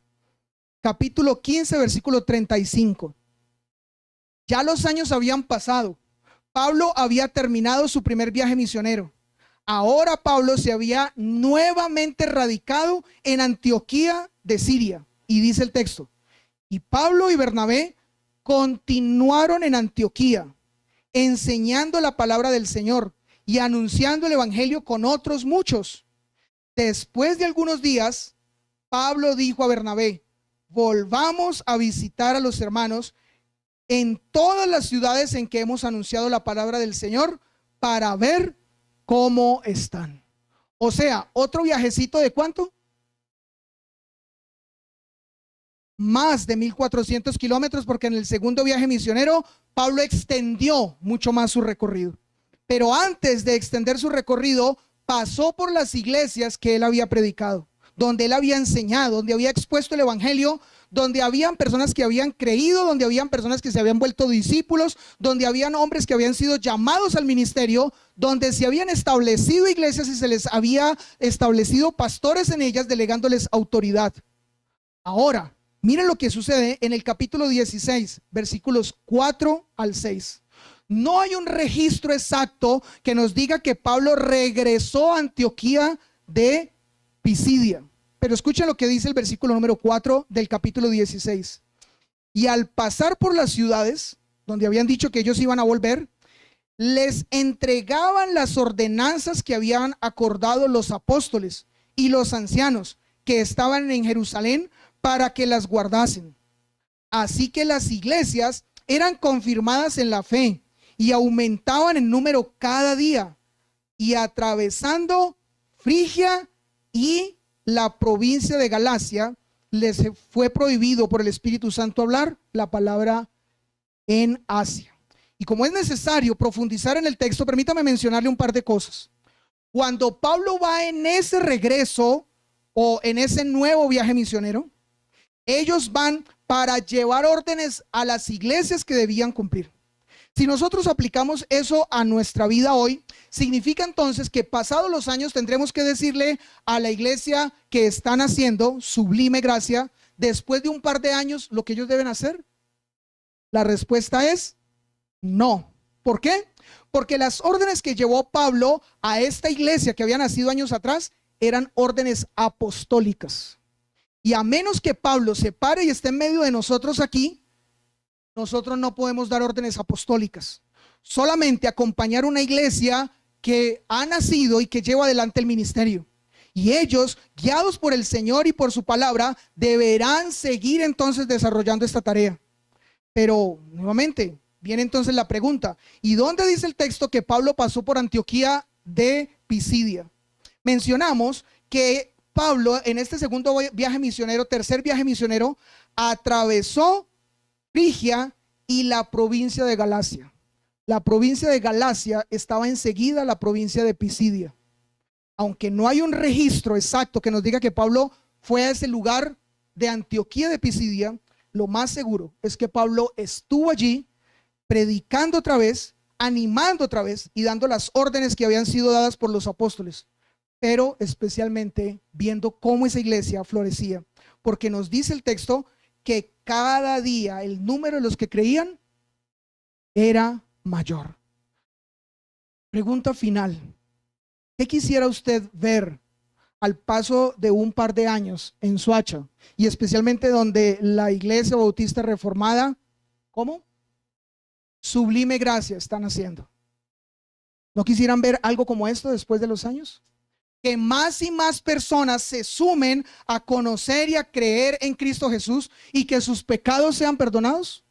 Capítulo 15, versículo 35. Ya los años habían pasado. Pablo había terminado su primer viaje misionero. Ahora Pablo se había nuevamente radicado en Antioquía de Siria. Y dice el texto: y Pablo y Bernabé continuaron en Antioquía, enseñando la palabra del Señor y anunciando el evangelio con otros muchos. Después de algunos días, Pablo dijo a Bernabé: volvamos a visitar a los hermanos en todas las ciudades en que hemos anunciado la palabra del Señor para ver cómo están. O sea, otro viajecito de ¿cuánto? Más de 1400 kilómetros, porque en el segundo viaje misionero Pablo extendió mucho más su recorrido. Pero antes de extender su recorrido, pasó por las iglesias que él había predicado, donde él había enseñado, donde había expuesto el evangelio, donde habían personas que habían creído, donde habían personas que se habían vuelto discípulos, donde habían hombres que habían sido llamados al ministerio, donde se habían establecido iglesias y se les había establecido pastores en ellas, delegándoles autoridad. Ahora, miren lo que sucede en el capítulo 16, versículos 4 al 6. No hay un registro exacto que nos diga que Pablo regresó a Antioquía de Pisidia. Pero escuchen lo que dice el versículo número 4 del capítulo 16. Y al pasar por las ciudades donde habían dicho que ellos iban a volver, les entregaban las ordenanzas que habían acordado los apóstoles y los ancianos que estaban en Jerusalén para que las guardasen. Así que las iglesias eran confirmadas en la fe y aumentaban en número cada día, y atravesando Frigia y la provincia de Galacia, les fue prohibido por el Espíritu Santo hablar la palabra en Asia. Y como es necesario profundizar en el texto, permítame mencionarle un par de cosas. Cuando Pablo va en ese regreso o en ese nuevo viaje misionero, ellos van para llevar órdenes a las iglesias que debían cumplir. Si nosotros aplicamos eso a nuestra vida hoy, significa entonces que pasados los años tendremos que decirle a la iglesia que están haciendo Sublime Gracia, después de un par de años, lo que ellos deben hacer. La respuesta es no. ¿Por qué? Porque las órdenes que llevó Pablo a esta iglesia que había nacido años atrás eran órdenes apostólicas. Y a menos que Pablo se pare y esté en medio de nosotros aquí, nosotros no podemos dar órdenes apostólicas. Solamente acompañar una iglesia que ha nacido y que lleva adelante el ministerio. Y ellos, guiados por el Señor y por su palabra, deberán seguir entonces desarrollando esta tarea. Pero nuevamente viene entonces la pregunta: ¿y dónde dice el texto que Pablo pasó por Antioquía de Pisidia? Mencionamos que Pablo en este segundo viaje misionero, tercer viaje misionero, atravesó Frigia y la provincia de Galacia. La provincia de Galacia estaba enseguida a la provincia de Pisidia. Aunque no hay un registro exacto que nos diga que Pablo fue a ese lugar de Antioquía de Pisidia, lo más seguro es que Pablo estuvo allí predicando otra vez, animando otra vez y dando las órdenes que habían sido dadas por los apóstoles, pero especialmente viendo cómo esa iglesia florecía, porque nos dice el texto que cada día el número de los que creían era mayor. Pregunta final: ¿qué quisiera usted ver al paso de un par de años en Soacha, y especialmente donde la Iglesia Bautista Reformada, ¿cómo? Sublime Gracia están haciendo? ¿No quisieran ver algo como esto después de los años? Que más y más personas se sumen a conocer y a creer en Cristo Jesús y que sus pecados sean perdonados.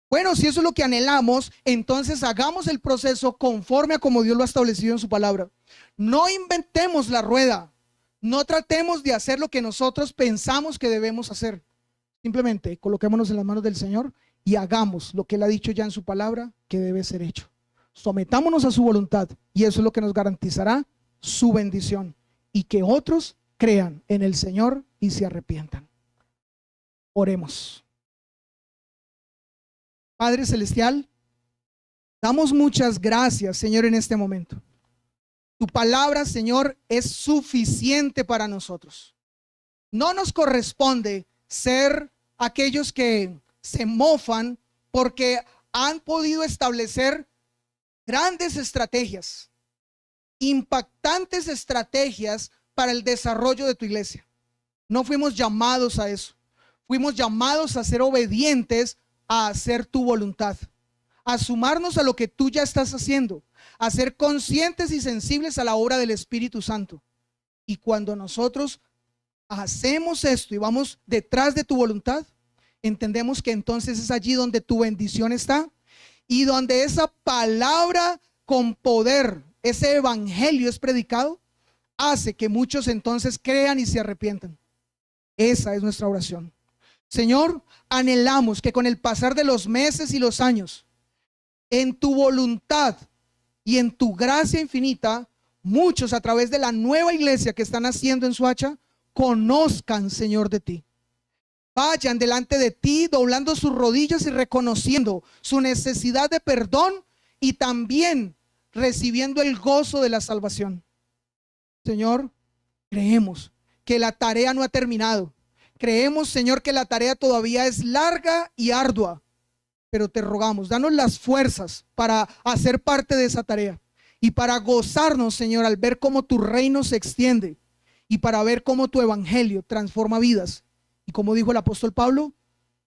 Bueno, si eso es lo que anhelamos, entonces hagamos el proceso conforme a como Dios lo ha establecido en su palabra. No inventemos la rueda. No tratemos de hacer lo que nosotros pensamos que debemos hacer. Simplemente coloquémonos en las manos del Señor y hagamos lo que Él ha dicho ya en su palabra que debe ser hecho. Sometámonos a su voluntad y eso es lo que nos garantizará su bendición y que otros crean en el Señor y se arrepientan. Oremos. Padre Celestial, damos muchas gracias, Señor, en este momento. Tu palabra, Señor, es suficiente para nosotros. No nos corresponde ser aquellos que se mofan porque han podido establecer grandes estrategias, impactantes estrategias para el desarrollo de tu iglesia. No fuimos llamados a eso. Fuimos llamados a ser obedientes, a hacer tu voluntad, a sumarnos a lo que tú ya estás haciendo, a ser conscientes y sensibles a la obra del Espíritu Santo. Y cuando nosotros hacemos esto y vamos detrás de tu voluntad, entendemos que entonces es allí donde tu bendición está y donde esa palabra con poder, ese evangelio es predicado, hace que muchos entonces crean y se arrepientan. Esa es nuestra oración. Señor, anhelamos que con el pasar de los meses y los años, en tu voluntad y en tu gracia infinita, muchos a través de la nueva iglesia que están haciendo en Soacha, conozcan, Señor, de ti. Vayan delante de ti, doblando sus rodillas y reconociendo su necesidad de perdón y también recibiendo el gozo de la salvación. Señor, creemos que la tarea no ha terminado. Creemos, Señor, que la tarea todavía es larga y ardua, pero te rogamos, danos las fuerzas para hacer parte de esa tarea y para gozarnos, Señor, al ver cómo tu reino se extiende y para ver cómo tu evangelio transforma vidas. Y como dijo el apóstol Pablo,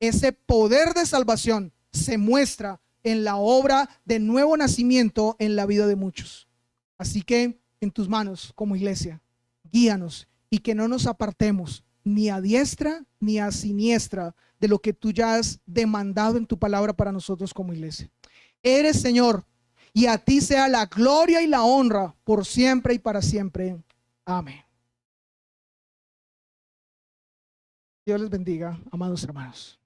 ese poder de salvación se muestra en la obra de nuevo nacimiento en la vida de muchos. Así que en tus manos como iglesia, guíanos y que no nos apartemos ni a diestra ni a siniestra de lo que tú ya has demandado en tu palabra para nosotros como iglesia. Eres, Señor, y a ti sea la gloria y la honra por siempre y para siempre. Amén. Dios les bendiga, amados hermanos.